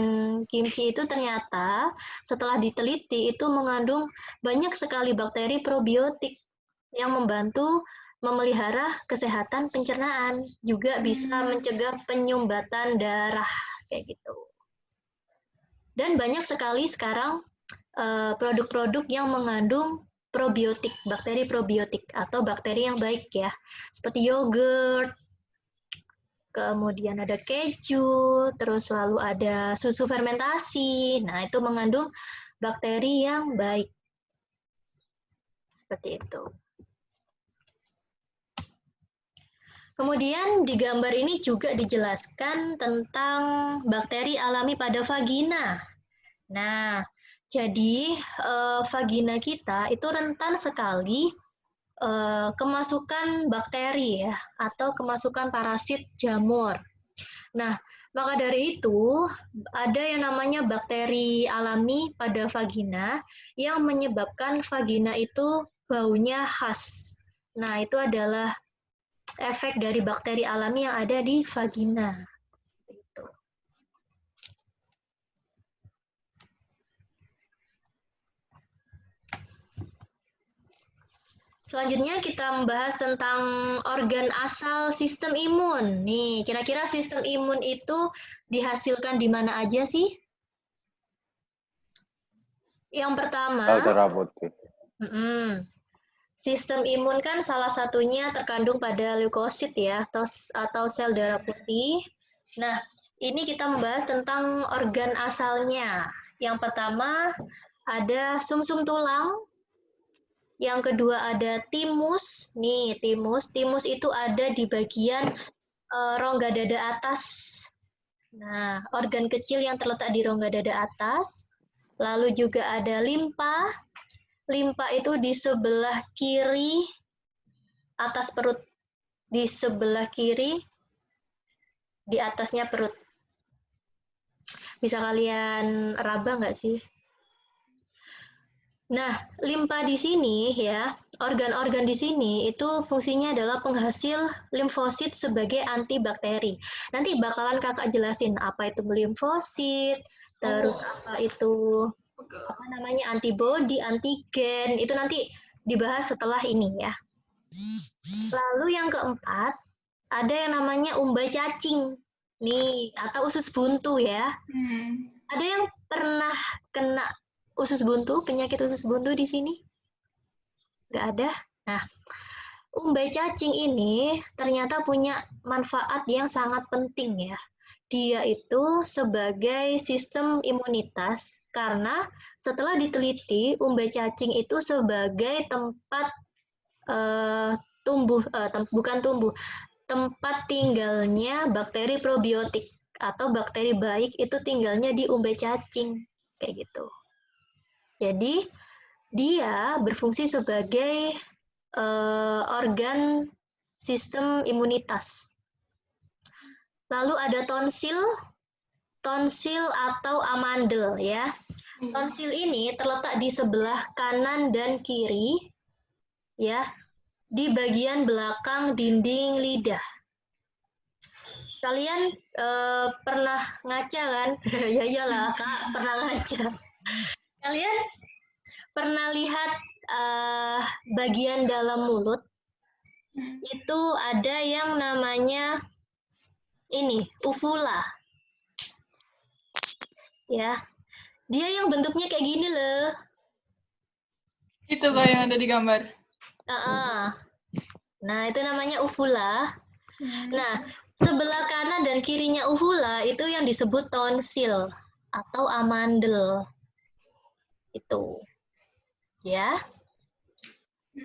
[SPEAKER 1] kimchi itu ternyata setelah diteliti itu mengandung banyak sekali bakteri probiotik yang membantu memelihara kesehatan pencernaan, juga bisa mencegah penyumbatan darah kayak gitu. Dan banyak sekali sekarang produk-produk yang mengandung probiotik, bakteri probiotik atau bakteri yang baik ya, seperti yogurt, kemudian ada keju, terus lalu ada susu fermentasi. Nah, itu mengandung bakteri yang baik. Seperti itu. Kemudian di gambar ini juga dijelaskan tentang bakteri alami pada vagina. Nah, jadi vagina kita itu rentan sekali kemasukan bakteri ya, atau kemasukan parasit jamur. Nah, maka dari itu ada yang namanya bakteri alami pada vagina yang menyebabkan vagina itu baunya khas. Nah, itu adalah efek dari bakteri alami yang ada di vagina. Gitu. Selanjutnya kita membahas tentang organ asal sistem imun. Nih, kira-kira sistem imun itu dihasilkan di mana aja sih? Yang pertama,
[SPEAKER 4] Sel darah putih.
[SPEAKER 1] sistem imun kan salah satunya terkandung pada leukosit ya, atau sel darah putih. Nah, ini kita membahas tentang organ asalnya. Yang pertama ada sumsum tulang. Yang kedua ada timus. Nih, timus. Timus itu ada di bagian rongga dada atas. Nah, organ kecil yang terletak di rongga dada atas. Lalu juga ada limpa. Limpa itu di sebelah kiri atas perut. Di sebelah kiri di atasnya perut. Bisa kalian raba nggak sih? Nah, limpa di sini ya, organ-organ di sini itu fungsinya adalah penghasil limfosit sebagai antibakteri. Nanti bakalan kakak jelasin apa itu limfosit, terus apa itu antibody, antigen, itu nanti dibahas setelah ini ya. Lalu yang keempat, ada yang namanya umbai cacing. Nih, atau usus buntu ya. Ada yang pernah kena usus buntu, penyakit usus buntu di sini? Nggak ada? Nah, umbai cacing ini ternyata punya manfaat yang sangat penting ya. Dia itu sebagai sistem imunitas karena setelah diteliti umbai cacing itu sebagai tempat tempat tinggalnya bakteri probiotik atau bakteri baik itu tinggalnya di umbai cacing kayak gitu. Jadi dia berfungsi sebagai organ sistem imunitas. Lalu ada tonsil atau amandel ya. Tonsil ini terletak di sebelah kanan dan kiri ya, di bagian belakang dinding lidah. Kalian pernah ngaca kan? Ya iyalah, Kak, pernah ngaca. Kalian pernah lihat bagian dalam mulut? Itu ada yang namanya ini, uvula. Ya. Dia yang bentuknya kayak gini loh.
[SPEAKER 3] Itu kayak yang ada di gambar.
[SPEAKER 1] Nah, itu namanya uvula. Nah, sebelah kanan dan kirinya uvula itu yang disebut tonsil. atau amandel. Itu. Ya.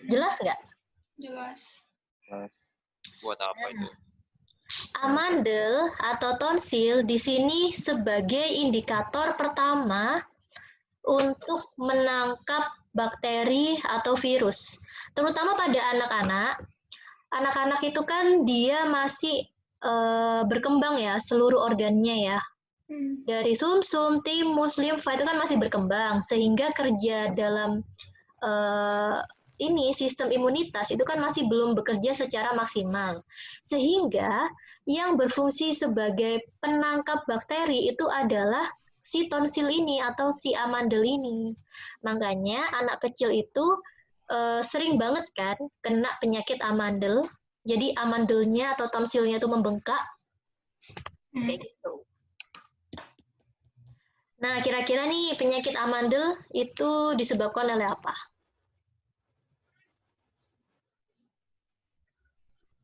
[SPEAKER 1] Jelas nggak?
[SPEAKER 3] Jelas.
[SPEAKER 2] Buat apa itu?
[SPEAKER 1] Amandel atau tonsil di sini sebagai indikator pertama untuk menangkap bakteri atau virus. Terutama pada anak-anak. Anak-anak itu kan dia masih berkembang ya, seluruh organnya ya. Dari sumsum, timus, limfa itu kan masih berkembang, sehingga kerja dalam ini sistem imunitas itu kan masih belum bekerja secara maksimal. Sehingga yang berfungsi sebagai penangkap bakteri itu adalah si tonsil ini atau si amandel ini. Makanya anak kecil itu sering banget kan kena penyakit amandel. Jadi amandelnya atau tonsilnya itu membengkak. Kayak gitu. Nah, kira-kira nih penyakit amandel itu disebabkan oleh apa?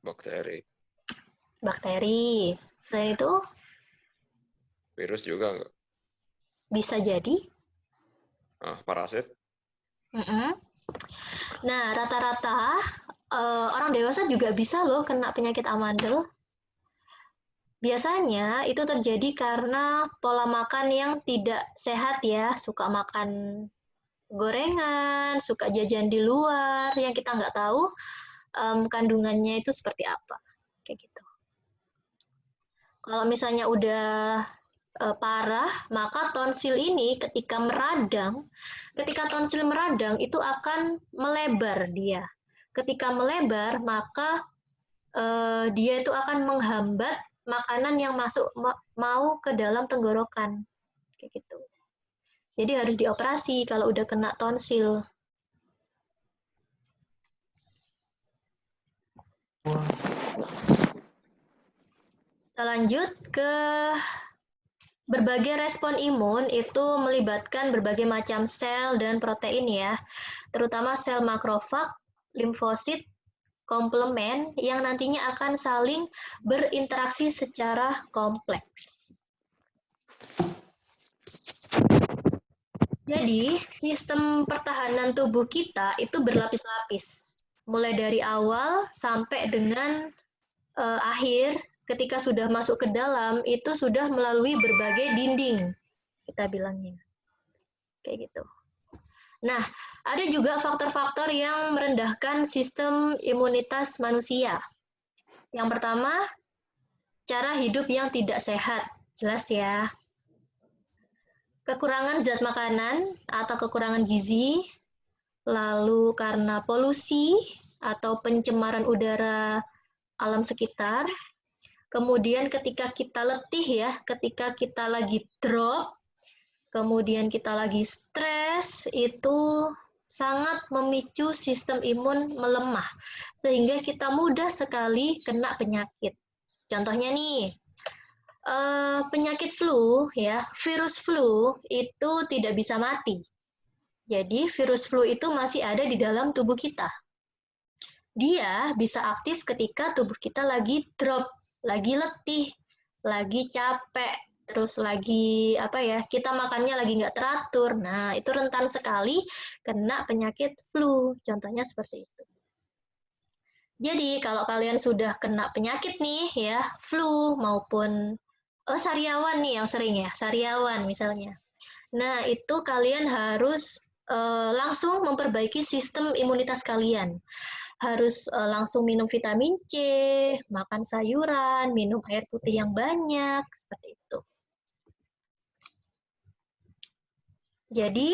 [SPEAKER 2] Bakteri.
[SPEAKER 1] Bakteri. Selain itu,
[SPEAKER 2] Virus juga nggak?
[SPEAKER 1] bisa jadi.
[SPEAKER 2] Parasit.
[SPEAKER 1] Nah, rata-rata orang dewasa juga bisa loh kena penyakit amandel. Biasanya itu terjadi karena pola makan yang tidak sehat ya, suka makan gorengan, suka jajan di luar, yang kita nggak tahu kandungannya itu seperti apa, kayak gitu. Kalau misalnya udah parah, maka tonsil ini ketika tonsil meradang itu akan melebar dia. Ketika melebar, maka dia itu akan menghambat makanan yang masuk mau ke dalam tenggorokan, kayak gitu. Jadi harus dioperasi kalau udah kena tonsil. Kita lanjut ke berbagai respon imun itu melibatkan berbagai macam sel dan protein ya, terutama sel makrofag, limfosit, komplement yang nantinya akan saling berinteraksi secara kompleks. Jadi, sistem pertahanan tubuh kita itu berlapis-lapis. Mulai dari awal sampai dengan akhir, ketika sudah masuk ke dalam, itu sudah melalui berbagai dinding, kita bilangnya. Kayak gitu. Nah, ada juga faktor-faktor yang merendahkan sistem imunitas manusia. Yang pertama, cara hidup yang tidak sehat. Jelas ya. Kekurangan zat makanan atau kekurangan gizi, lalu karena polusi atau pencemaran udara alam sekitar, kemudian ketika kita letih ya, ketika kita lagi drop, kemudian kita lagi stres, itu sangat memicu sistem imun melemah, sehingga kita mudah sekali kena penyakit. Contohnya nih, penyakit flu ya, virus flu itu tidak bisa mati. Jadi virus flu itu masih ada di dalam tubuh kita. Dia bisa aktif ketika tubuh kita lagi drop, lagi letih, lagi capek, terus lagi kita makannya lagi nggak teratur. Nah, itu rentan sekali kena penyakit flu. Contohnya seperti itu. Jadi kalau kalian sudah kena penyakit nih ya, flu maupun sariawan nih yang sering ya, sariawan misalnya. Nah, itu kalian harus langsung memperbaiki sistem imunitas kalian. Harus langsung minum vitamin C, makan sayuran, minum air putih yang banyak, seperti itu. Jadi,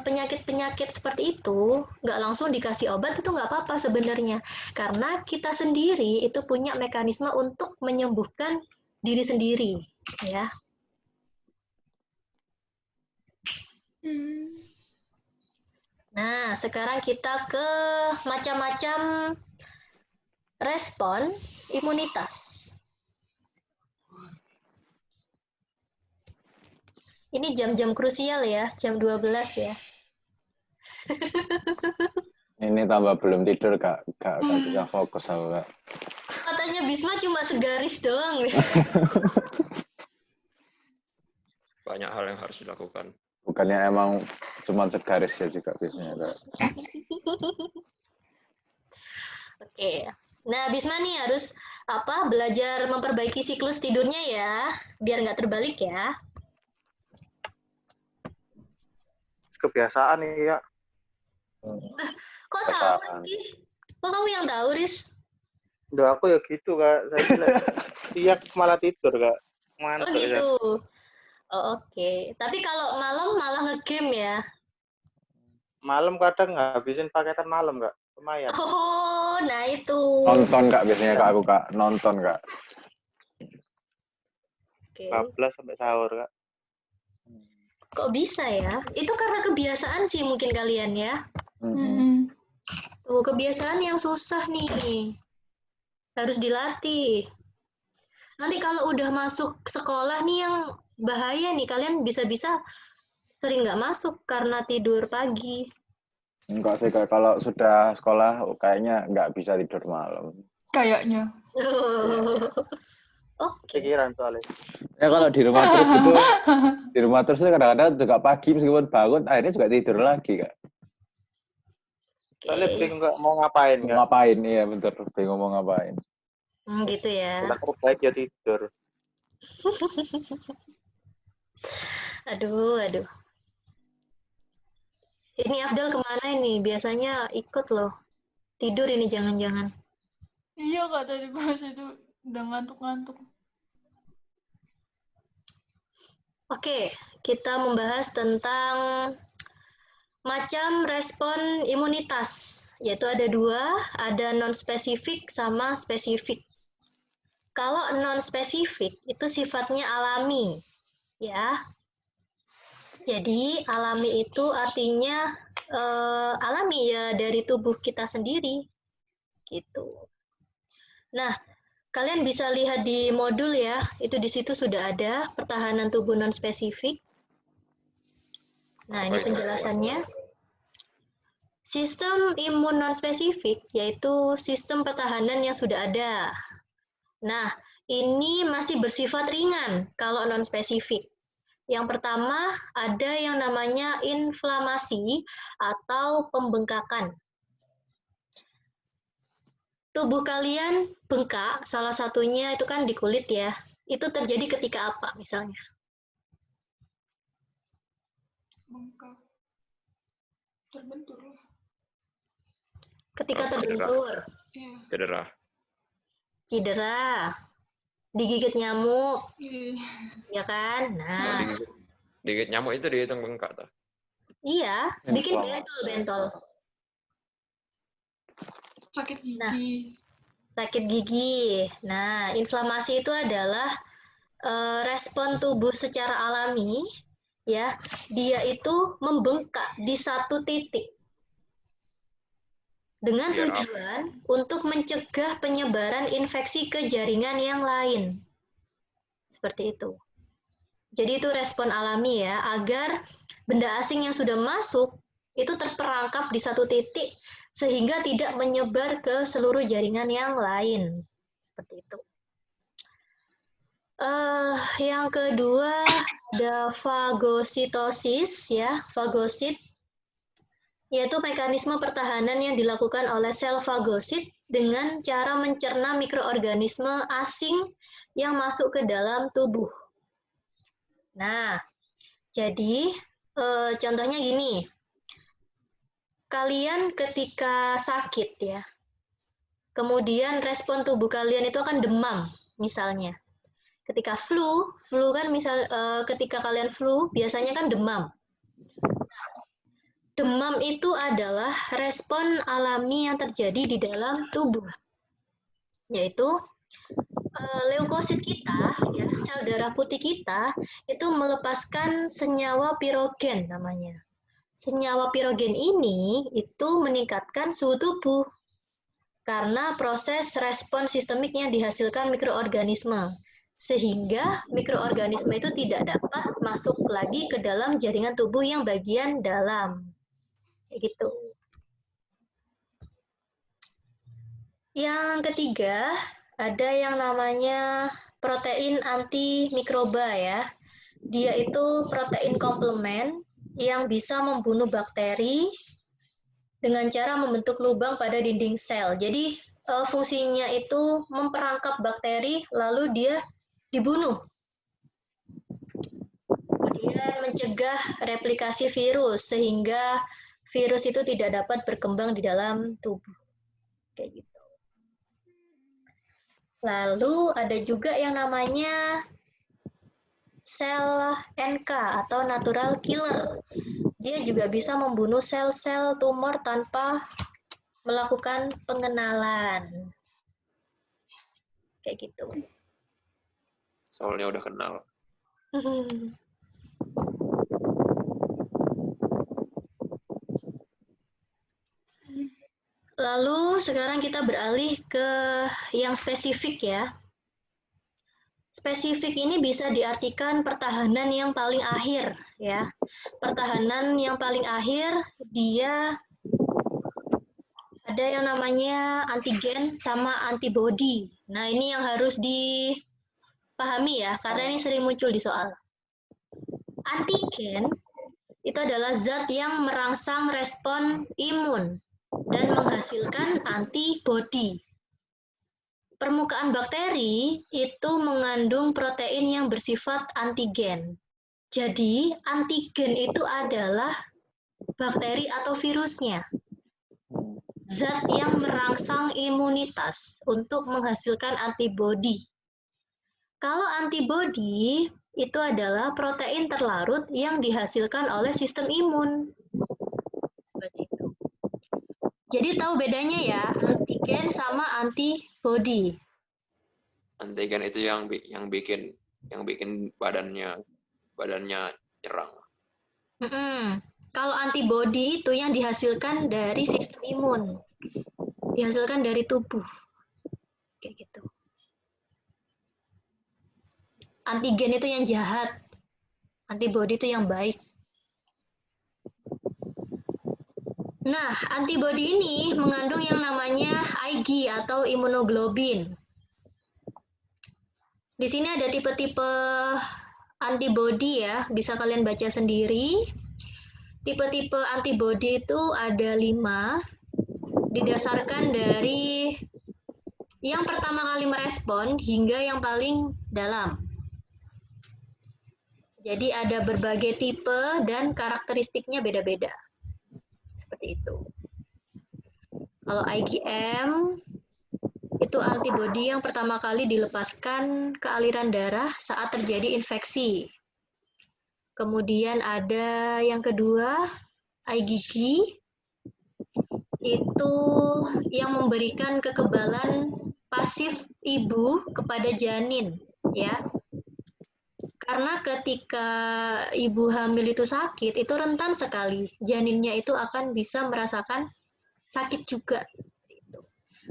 [SPEAKER 1] penyakit-penyakit seperti itu, nggak langsung dikasih obat itu nggak apa-apa sebenarnya. Karena kita sendiri itu punya mekanisme untuk menyembuhkan diri sendiri, ya. Nah, sekarang kita ke macam-macam respon imunitas. Ini jam-jam krusial ya, jam 12 ya.
[SPEAKER 4] Ini tambah belum tidur, Kak. Kak bisa fokus aku, Kak.
[SPEAKER 1] Katanya Bisma cuma segaris doang.
[SPEAKER 2] banyak hal yang harus dilakukan.
[SPEAKER 4] Bukannya emang cuma segaris ya juga biasanya, Kak.
[SPEAKER 1] Oke. Nah, Bisma nih harus belajar memperbaiki siklus tidurnya ya, biar nggak terbalik ya.
[SPEAKER 5] Kebiasaan nih ya.
[SPEAKER 1] Kok tahu sih? Kok kamu yang tahu, Riz?
[SPEAKER 5] Udah aku ya gitu Kak. Saya bilang siang malah tidur Kak.
[SPEAKER 1] Oh
[SPEAKER 5] Mantuk ya.
[SPEAKER 1] gitu. Oh, oke. Tapi kalau malam malah ngegame ya?
[SPEAKER 5] Malam kadang ngabisin paketan malam Kak. Lumayan.
[SPEAKER 1] Oh, nah itu.
[SPEAKER 4] Nonton, Kak, biasanya Kak aku, Kak. Nonton, Kak.
[SPEAKER 1] Oke.
[SPEAKER 5] 12 sampai sahur Kak.
[SPEAKER 1] Kok bisa ya? Itu karena kebiasaan sih mungkin kalian ya. Tuh, kebiasaan yang susah nih. Harus dilatih. Nanti kalau udah masuk sekolah nih yang bahaya nih, kalian bisa-bisa sering nggak masuk karena tidur pagi.
[SPEAKER 4] Enggak sih, Kak. Kalau sudah sekolah kayaknya nggak bisa tidur malam.
[SPEAKER 3] Kayaknya.
[SPEAKER 1] Oke.
[SPEAKER 5] Pikiran soalnya.
[SPEAKER 4] Ya kalau di rumah terus itu, di rumah terus itu kadang-kadang juga pagi meskipun bangun, akhirnya juga tidur lagi, Kak.
[SPEAKER 5] Soalnya
[SPEAKER 1] Oke.
[SPEAKER 5] bingung Kak mau ngapain
[SPEAKER 4] Mau
[SPEAKER 5] Kak.
[SPEAKER 4] ngapain, iya bener. Bingung mau ngapain.
[SPEAKER 1] Gitu ya.
[SPEAKER 5] Udah terbaik ya tidur.
[SPEAKER 1] Aduh. Ini Afdal kemana ini? Biasanya ikut loh. Tidur ini jangan-jangan.
[SPEAKER 3] Iya Kak, tadi pas itu udah ngantuk-ngantuk.
[SPEAKER 1] Oke, kita membahas tentang macam respon imunitas. Yaitu ada dua, ada non-spesifik sama spesifik. Kalau non-spesifik itu sifatnya alami, ya. Jadi alami itu artinya alami ya dari tubuh kita sendiri, gitu. Nah, kalian bisa lihat di modul ya, itu di situ sudah ada pertahanan tubuh non-spesifik. Nah, ini penjelasannya. Sistem imun non-spesifik yaitu sistem pertahanan yang sudah ada. Nah, ini masih bersifat ringan kalau non-spesifik. Yang pertama, ada yang namanya inflamasi atau pembengkakan. Tubuh kalian bengkak, salah satunya itu kan di kulit ya. Itu terjadi ketika apa misalnya?
[SPEAKER 3] Bengkak. Terbentur lah.
[SPEAKER 1] Ketika
[SPEAKER 2] Cedera.
[SPEAKER 1] terbentur,
[SPEAKER 3] Iya.
[SPEAKER 1] cedera, digigit nyamuk,
[SPEAKER 3] Iya.
[SPEAKER 1] ya kan? Nah,
[SPEAKER 2] Digigit nyamuk itu dihitung bengkak tuh.
[SPEAKER 1] iya, bikin
[SPEAKER 4] Inflamasi.
[SPEAKER 1] bentol.
[SPEAKER 3] Sakit gigi.
[SPEAKER 1] Nah, sakit gigi. Nah, inflamasi itu adalah respon tubuh secara alami, ya. Dia itu membengkak di satu titik dengan
[SPEAKER 2] Biar
[SPEAKER 1] tujuan untuk mencegah penyebaran infeksi ke jaringan yang lain. Seperti itu. Jadi itu respon alami ya, agar benda asing yang sudah masuk itu terperangkap di satu titik sehingga tidak menyebar ke seluruh jaringan yang lain. Seperti itu. Yang kedua ada fagositosis ya, fagosit, yaitu mekanisme pertahanan yang dilakukan oleh sel fagosit dengan cara mencerna mikroorganisme asing yang masuk ke dalam tubuh. Nah, jadi contohnya gini, kalian ketika sakit ya, kemudian respon tubuh kalian itu akan demam misalnya. Ketika flu kan ketika kalian flu biasanya kan demam. Demam itu adalah respon alami yang terjadi di dalam tubuh, yaitu leukosit kita, ya, sel darah putih kita itu melepaskan senyawa pirogen namanya. Senyawa pirogen ini itu meningkatkan suhu tubuh karena proses respon sistemik yang dihasilkan mikroorganisme, sehingga mikroorganisme itu tidak dapat masuk lagi ke dalam jaringan tubuh yang bagian dalam. Gitu. Yang ketiga, ada yang namanya protein antimikroba ya. Dia itu protein komplement yang bisa membunuh bakteri dengan cara membentuk lubang pada dinding sel. Jadi fungsinya itu memperangkap bakteri lalu dia dibunuh. Kemudian mencegah replikasi virus sehingga virus itu tidak dapat berkembang di dalam tubuh. Kayak gitu. Lalu ada juga yang namanya sel NK atau natural killer. Dia juga bisa membunuh sel-sel tumor tanpa melakukan pengenalan. Kayak gitu.
[SPEAKER 2] Soalnya udah kenal.
[SPEAKER 1] Lalu sekarang kita beralih ke yang spesifik ya. Spesifik ini bisa diartikan pertahanan yang paling akhir ya. Pertahanan yang paling akhir dia ada yang namanya antigen sama antibody. Nah, ini yang harus dipahami ya, karena ini sering muncul di soal. Antigen itu adalah zat yang merangsang respon imun dan menghasilkan antibody. Permukaan bakteri itu mengandung protein yang bersifat antigen. Jadi, antigen itu adalah bakteri atau virusnya. Zat yang merangsang imunitas untuk menghasilkan antibody. Kalau antibody itu adalah protein terlarut yang dihasilkan oleh sistem imun. Seperti itu. Jadi tahu bedanya ya, antigen sama antibody.
[SPEAKER 2] Antigen itu yang bikin badannya nyerang.
[SPEAKER 1] Kalau antibody itu yang dihasilkan dari sistem imun, dihasilkan dari tubuh, kayak gitu. Antigen itu yang jahat, antibody itu yang baik. Nah, antibody ini mengandung yang namanya IgG atau imunoglobin. Di sini ada tipe-tipe antibody ya, bisa kalian baca sendiri. Tipe-tipe antibody itu ada 5, didasarkan dari yang pertama kali merespon hingga yang paling dalam. Jadi ada berbagai tipe dan karakteristiknya beda-beda. Seperti itu. Kalau IgM itu antibodi yang pertama kali dilepaskan ke aliran darah saat terjadi infeksi. Kemudian ada yang kedua, IgG itu yang memberikan kekebalan pasif ibu kepada janin, ya. Karena ketika ibu hamil itu sakit, itu rentan sekali. Janinnya itu akan bisa merasakan sakit juga.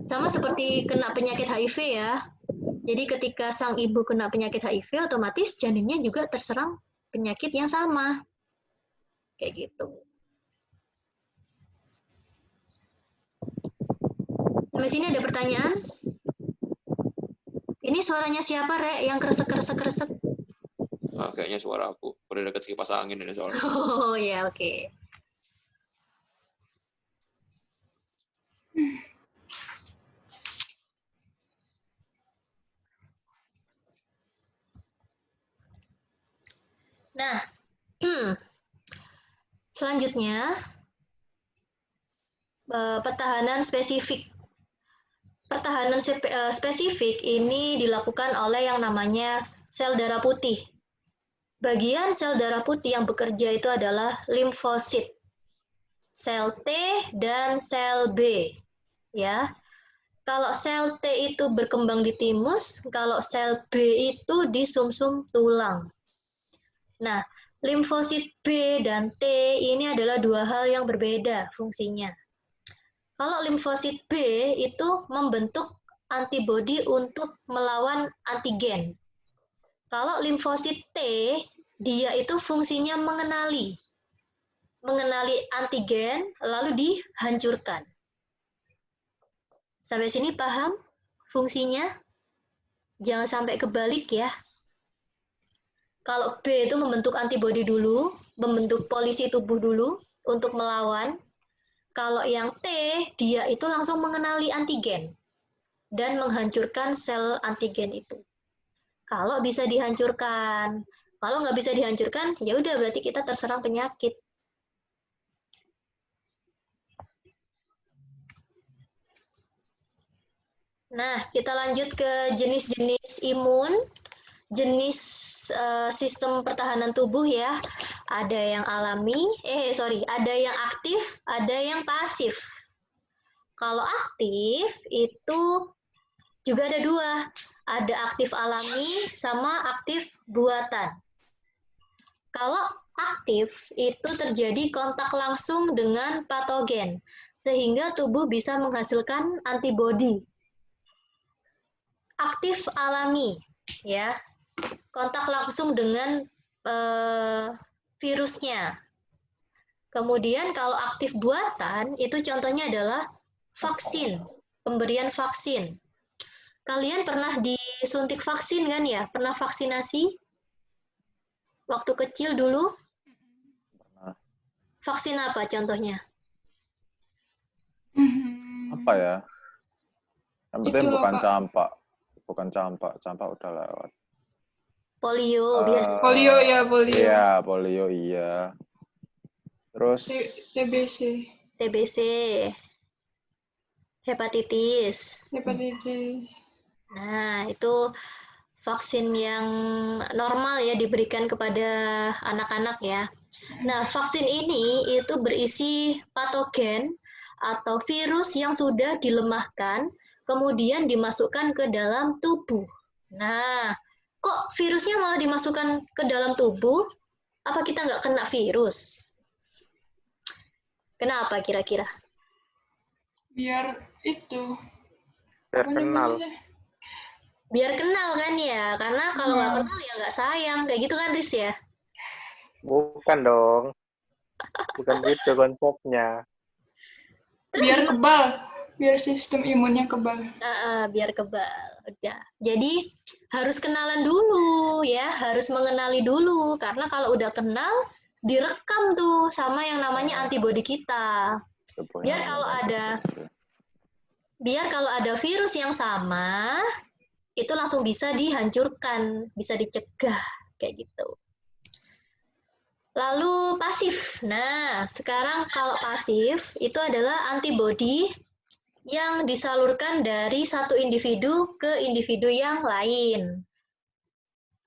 [SPEAKER 1] Sama seperti kena penyakit HIV ya. Jadi ketika sang ibu kena penyakit HIV, otomatis janinnya juga terserang penyakit yang sama. Kayak gitu. Sampai sini ada pertanyaan? Ini suaranya siapa, Rek? Yang kresek-kresek-kresek?
[SPEAKER 2] Nah, kayaknya suara aku. Udah deket kipas angin ini soalnya.
[SPEAKER 1] Oh ya, oke. Nah, selanjutnya pertahanan spesifik. Pertahanan spesifik ini dilakukan oleh yang namanya sel darah putih. Bagian sel darah putih yang bekerja itu adalah limfosit, sel T dan sel B. Ya, kalau sel T itu berkembang di timus, kalau sel B itu di sumsum tulang. Nah, limfosit B dan T ini adalah dua hal yang berbeda fungsinya. Kalau limfosit B itu membentuk antibodi untuk melawan antigen. Kalau limfosit T, dia itu fungsinya mengenali antigen lalu dihancurkan. Sampai sini paham fungsinya? Jangan sampai kebalik ya. Kalau B itu membentuk antibodi dulu, membentuk polisi tubuh dulu untuk melawan. Kalau yang T, dia itu langsung mengenali antigen dan menghancurkan sel antigen itu. Kalau bisa dihancurkan, kalau nggak bisa dihancurkan, ya udah berarti kita terserang penyakit. Nah, kita lanjut ke jenis-jenis imun, jenis sistem pertahanan tubuh ya. Ada yang alami, ada yang aktif, ada yang pasif. Kalau aktif itu juga ada dua, ada aktif alami sama aktif buatan. Kalau aktif itu terjadi kontak langsung dengan patogen, sehingga tubuh bisa menghasilkan antibodi. Aktif alami, ya, kontak langsung dengan virusnya. Kemudian kalau aktif buatan itu contohnya adalah vaksin, pemberian vaksin. Kalian pernah disuntik vaksin kan ya? Pernah vaksinasi? Waktu kecil dulu?
[SPEAKER 4] Pernah.
[SPEAKER 1] Vaksin apa contohnya?
[SPEAKER 4] Apa ya? Yang penting
[SPEAKER 3] Itu loh,
[SPEAKER 4] bukan
[SPEAKER 3] Kak.
[SPEAKER 4] campak. Bukan campak. Campak udah lewat.
[SPEAKER 1] Polio, biasa.
[SPEAKER 3] Polio ya, polio.
[SPEAKER 4] Iya, polio iya. Terus
[SPEAKER 3] TBC,
[SPEAKER 1] TBC, hepatitis.
[SPEAKER 3] hepatitis.
[SPEAKER 1] Nah, itu vaksin yang normal ya diberikan kepada anak-anak ya. Nah, vaksin ini itu berisi patogen atau virus yang sudah dilemahkan, kemudian dimasukkan ke dalam tubuh. Nah, kok virusnya malah dimasukkan ke dalam tubuh? Apa kita nggak kena virus? Kenapa kira-kira?
[SPEAKER 3] Biar itu.
[SPEAKER 5] Biar
[SPEAKER 3] apa
[SPEAKER 5] kenal.
[SPEAKER 3] namanya?
[SPEAKER 1] Biar kenal kan ya, karena kalau nggak kenal ya nggak sayang, kayak gitu kan Riz ya?
[SPEAKER 5] Bukan dong. Bukan gitu konsepnya.
[SPEAKER 3] Biar kebal. Biar sistem imunnya kebal.
[SPEAKER 1] Biar kebal. Udah. Jadi harus kenalan dulu ya, harus mengenali dulu, karena kalau udah kenal direkam tuh sama yang namanya antibodi kita. Biar kalau ada virus yang sama, itu langsung bisa dihancurkan, bisa dicegah, kayak gitu. Lalu pasif. Nah, sekarang kalau pasif, itu adalah antibodi yang disalurkan dari satu individu ke individu yang lain.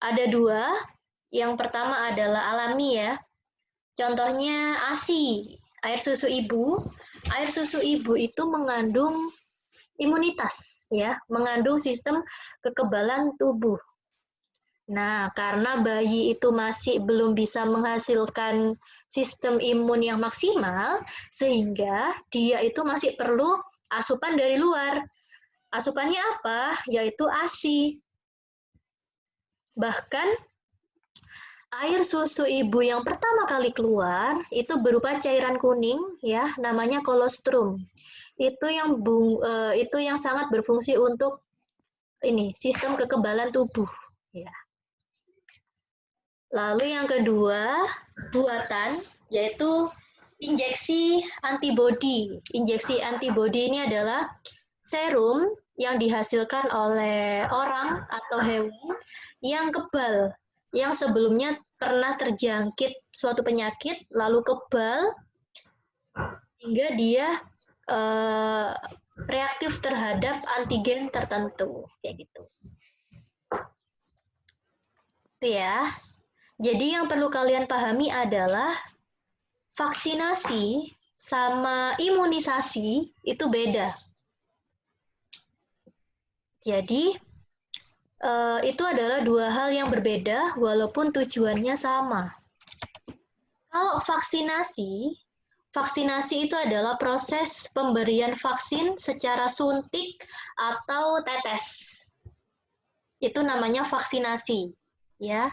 [SPEAKER 1] Ada dua. Yang pertama adalah alami ya. Contohnya ASI, air susu ibu. Air susu ibu itu mengandung imunitas ya, mengandung sistem kekebalan tubuh. Nah, karena bayi itu masih belum bisa menghasilkan sistem imun yang maksimal, sehingga dia itu masih perlu asupan dari luar. Asupannya apa? Yaitu ASI. Bahkan air susu ibu yang pertama kali keluar itu berupa cairan kuning ya, namanya kolostrum. Itu yang sangat berfungsi untuk sistem kekebalan tubuh ya. Lalu yang kedua, buatan, yaitu injeksi antibodi. Injeksi antibodi ini adalah serum yang dihasilkan oleh orang atau hewan yang kebal, yang sebelumnya pernah terjangkit suatu penyakit, lalu kebal, hingga dia reaktif terhadap antigen tertentu, kayak gitu. Itu ya. Jadi yang perlu kalian pahami adalah vaksinasi sama imunisasi itu beda. Jadi itu adalah dua hal yang berbeda walaupun tujuannya sama. Kalau vaksinasi itu adalah proses pemberian vaksin secara suntik atau tetes. Itu namanya vaksinasi, ya.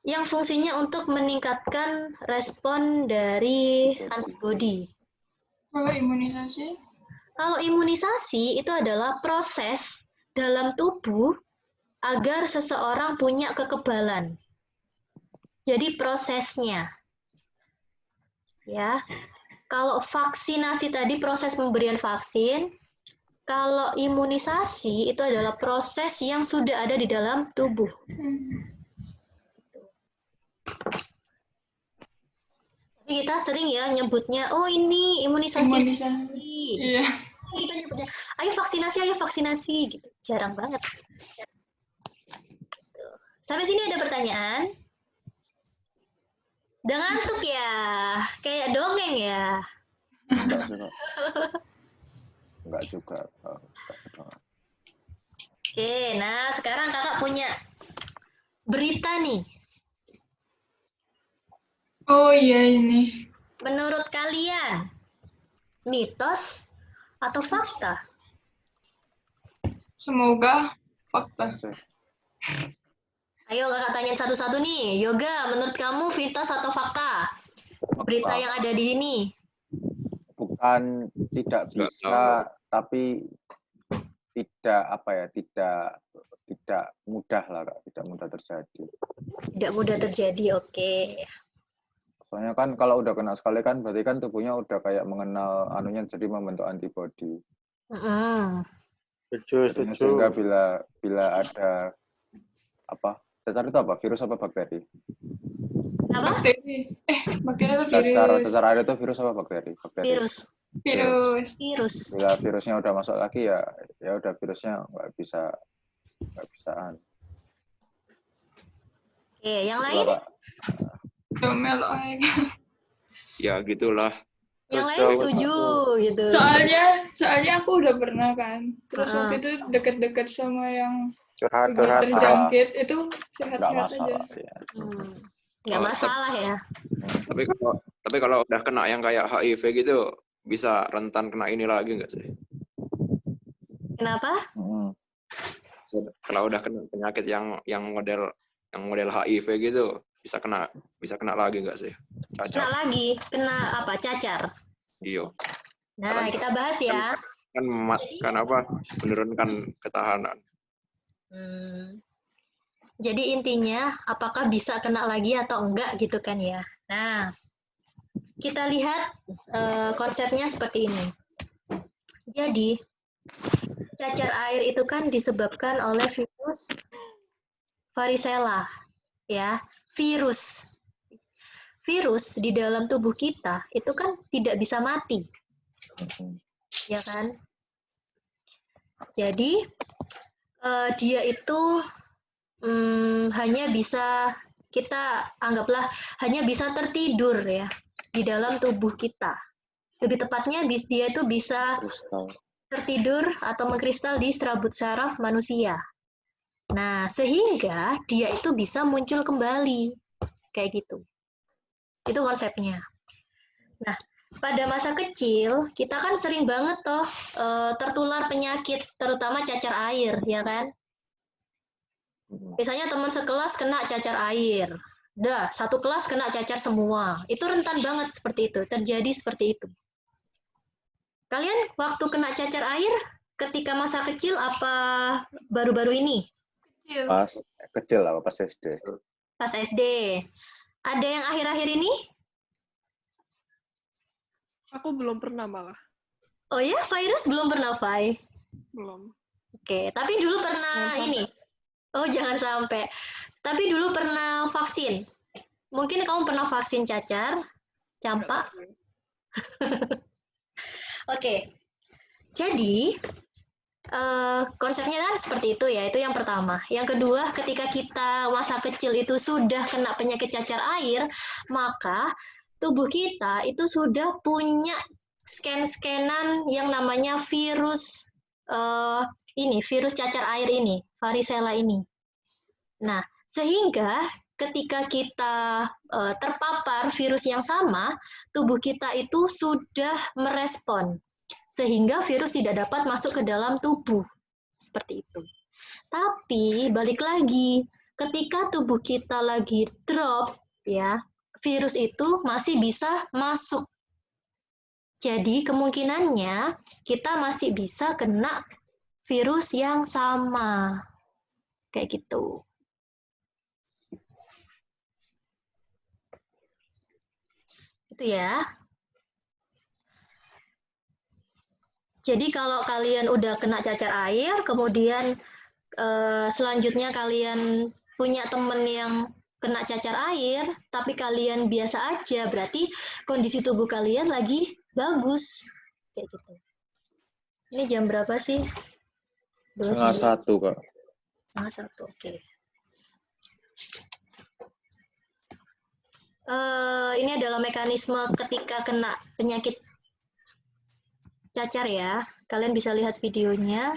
[SPEAKER 1] Yang fungsinya untuk meningkatkan respon dari antibodi.
[SPEAKER 3] Kalau imunisasi?
[SPEAKER 1] Kalau imunisasi itu adalah proses dalam tubuh agar seseorang punya kekebalan. Jadi prosesnya, ya. Kalau vaksinasi tadi proses pemberian vaksin, kalau imunisasi itu adalah proses yang sudah ada di dalam tubuh. Tapi kita sering ya nyebutnya, oh ini imunisasi.
[SPEAKER 3] Imunisasi. Iya.
[SPEAKER 1] Kita nyebutnya, ayo vaksinasi gitu. Jarang banget. Sampai sini ada pertanyaan? Udah ngantuk ya? Kayak dongeng ya?
[SPEAKER 4] Enggak sih, Kak. Enggak juga.
[SPEAKER 1] Oke, nah sekarang kakak punya berita nih.
[SPEAKER 3] Oh iya ini.
[SPEAKER 1] Menurut kalian, mitos atau fakta?
[SPEAKER 3] Semoga fakta.
[SPEAKER 1] Ayo kakak tanyain satu-satu nih. Yoga, menurut kamu mitos atau fakta? Berita yang ada di sini.
[SPEAKER 4] Bukan tidak
[SPEAKER 2] Nggak
[SPEAKER 4] bisa, tapi tidak tidak mudah lah, Kak. Tidak mudah terjadi.
[SPEAKER 1] Tidak mudah terjadi, oke.
[SPEAKER 4] Soalnya kan kalau udah kena sekali kan berarti kan tubuhnya udah kayak mengenal anunya, jadi membentuk antibodi.
[SPEAKER 5] Setuju.
[SPEAKER 4] Sehingga bila ada apa? Cacar itu apa? Virus apa bakteri?
[SPEAKER 1] Apa?
[SPEAKER 3] Bakteri. Bakteri atau virus?
[SPEAKER 4] Cacar air itu virus apa bakteri? Bakteri.
[SPEAKER 3] Virus.
[SPEAKER 4] Bila virusnya udah masuk lagi ya udah virusnya nggak bisa.
[SPEAKER 1] Oke, yang lain?
[SPEAKER 3] Melok aja.
[SPEAKER 2] Ya gitulah.
[SPEAKER 1] Yang lain setuju gitu.
[SPEAKER 3] Soalnya aku udah pernah kan. Terus waktu itu deket-deket sama yang
[SPEAKER 5] Curhat.
[SPEAKER 3] terjangkit itu
[SPEAKER 4] Nggak
[SPEAKER 3] sehat-sehat aja.
[SPEAKER 4] masalah. Ya.
[SPEAKER 1] Nggak masalah ya.
[SPEAKER 2] Tapi kalau udah kena yang kayak HIV gitu, bisa rentan kena ini lagi nggak sih?
[SPEAKER 1] Kenapa?
[SPEAKER 2] Kalau udah kena penyakit yang model HIV gitu, bisa kena lagi nggak sih?
[SPEAKER 1] Kena
[SPEAKER 2] Cacar.
[SPEAKER 1] lagi, kena apa? Cacar.
[SPEAKER 2] Iya.
[SPEAKER 1] Nah, kita bahas ya.
[SPEAKER 2] Kan apa? Menurunkan ketahanan.
[SPEAKER 1] Jadi intinya, apakah bisa kena lagi atau enggak gitu kan ya. Nah, kita lihat konsepnya seperti ini. Jadi, cacar air itu kan disebabkan oleh virus varicella, ya. Virus di dalam tubuh kita itu kan tidak bisa mati, ya kan? Jadi dia itu hanya bisa kita anggaplah hanya bisa tertidur ya di dalam tubuh kita. Lebih tepatnya dia itu bisa tertidur atau mengkristal di serabut saraf manusia. Nah, sehingga dia itu bisa muncul kembali kayak gitu. Itu konsepnya. Nah, pada masa kecil kita kan sering banget toh tertular penyakit, terutama cacar air, ya kan? Misalnya teman sekelas kena cacar air, satu kelas kena cacar semua. Itu rentan banget seperti itu, terjadi seperti itu. Kalian waktu kena cacar air ketika masa kecil apa baru-baru ini?
[SPEAKER 4] Pas kecil lah, pas SD.
[SPEAKER 1] Pas SD. Ada yang akhir-akhir ini?
[SPEAKER 6] Aku belum pernah malah.
[SPEAKER 1] Oh ya, virus belum pernah, Fai?
[SPEAKER 6] Belum.
[SPEAKER 1] Oke, tapi dulu pernah ini. Oh, jangan sampai. Tapi dulu pernah vaksin. Mungkin kamu pernah vaksin cacar, campak. Oke. Jadi, konsepnya kan seperti itu ya, itu yang pertama. Yang kedua, ketika kita masa kecil itu sudah kena penyakit cacar air, maka tubuh kita itu sudah punya scan-scanan yang namanya virus virus cacar air ini, varicella ini. Nah, sehingga ketika kita terpapar virus yang sama, tubuh kita itu sudah merespon. Sehingga virus tidak dapat masuk ke dalam tubuh. Seperti itu. Tapi balik lagi, ketika tubuh kita lagi drop, ya, virus itu masih bisa masuk. Jadi kemungkinannya kita masih bisa kena virus yang sama. Kayak gitu. Itu ya. Jadi kalau kalian udah kena cacar air, kemudian selanjutnya kalian punya temen yang kena cacar air, tapi kalian biasa aja, berarti kondisi tubuh kalian lagi bagus. Kayak gitu. Ini jam berapa sih?
[SPEAKER 4] 1:30, Kak.
[SPEAKER 1] 1:30, oke. Ini adalah mekanisme ketika kena penyakit cacar ya. Kalian bisa lihat videonya.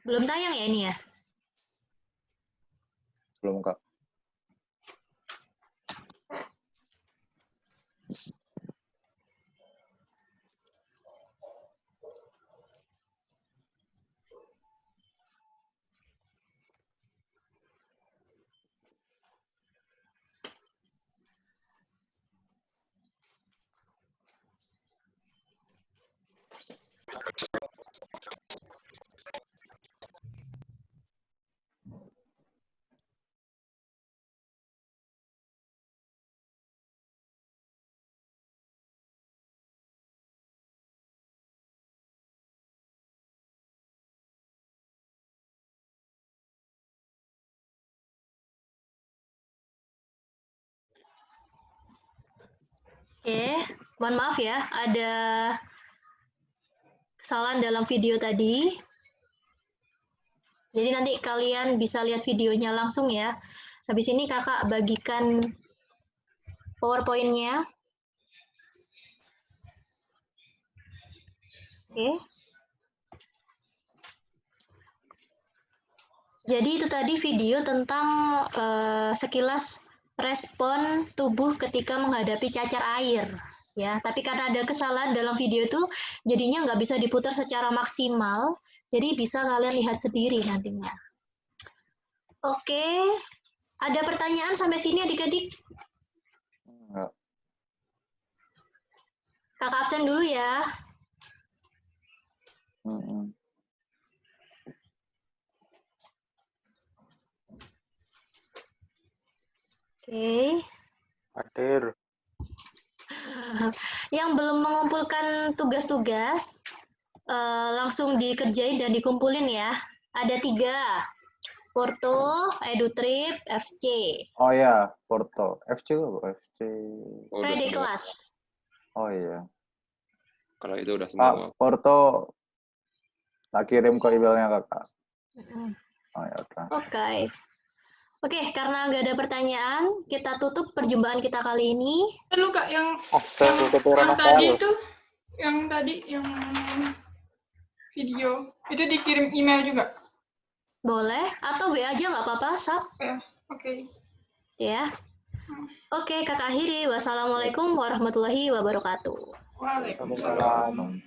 [SPEAKER 1] Belum tayang ya ini ya?
[SPEAKER 4] Belum, Kak.
[SPEAKER 1] Oke, mohon maaf ya, ada kesalahan dalam video tadi. Jadi nanti kalian bisa lihat videonya langsung ya. Habis ini kakak bagikan PowerPoint-nya. Oke. Jadi itu tadi video tentang sekilas respon tubuh ketika menghadapi cacar air. Ya, tapi karena ada kesalahan dalam video itu, jadinya nggak bisa diputar secara maksimal. Jadi bisa kalian lihat sendiri nantinya. Oke, ada pertanyaan sampai sini adik-adik?
[SPEAKER 4] Enggak.
[SPEAKER 1] Kakak absen dulu ya.
[SPEAKER 4] Mm-mm.
[SPEAKER 1] Oke.
[SPEAKER 5] Hadir.
[SPEAKER 1] Yang belum mengumpulkan tugas-tugas, langsung dikerjain dan dikumpulin ya. Ada 3. Porto, EduTrip, FC.
[SPEAKER 4] Oh ya, Porto. FC apa? FC.
[SPEAKER 2] Oh, udah
[SPEAKER 1] Friday
[SPEAKER 2] semua.
[SPEAKER 1] class.
[SPEAKER 4] Oh iya.
[SPEAKER 2] Kalau itu udah
[SPEAKER 4] Kak,
[SPEAKER 2] semua.
[SPEAKER 4] Porto tak kirim ke emailnya Kakak.
[SPEAKER 1] Mm-mm.
[SPEAKER 4] Oh ya udah.
[SPEAKER 1] Oke. Oke, karena nggak ada pertanyaan, kita tutup perjumpaan kita kali ini.
[SPEAKER 3] Lalu Kak, yang
[SPEAKER 5] Keturunan
[SPEAKER 3] tadi
[SPEAKER 5] Paul.
[SPEAKER 3] itu, yang video, itu dikirim email juga?
[SPEAKER 1] Boleh, atau WA aja nggak apa-apa, Sab.
[SPEAKER 3] Ya, oke.
[SPEAKER 1] Ya. Oke, kakak akhiri. Wassalamualaikum warahmatullahi wabarakatuh.
[SPEAKER 3] Waalaikumsalam.
[SPEAKER 5] Waalaikumsalam.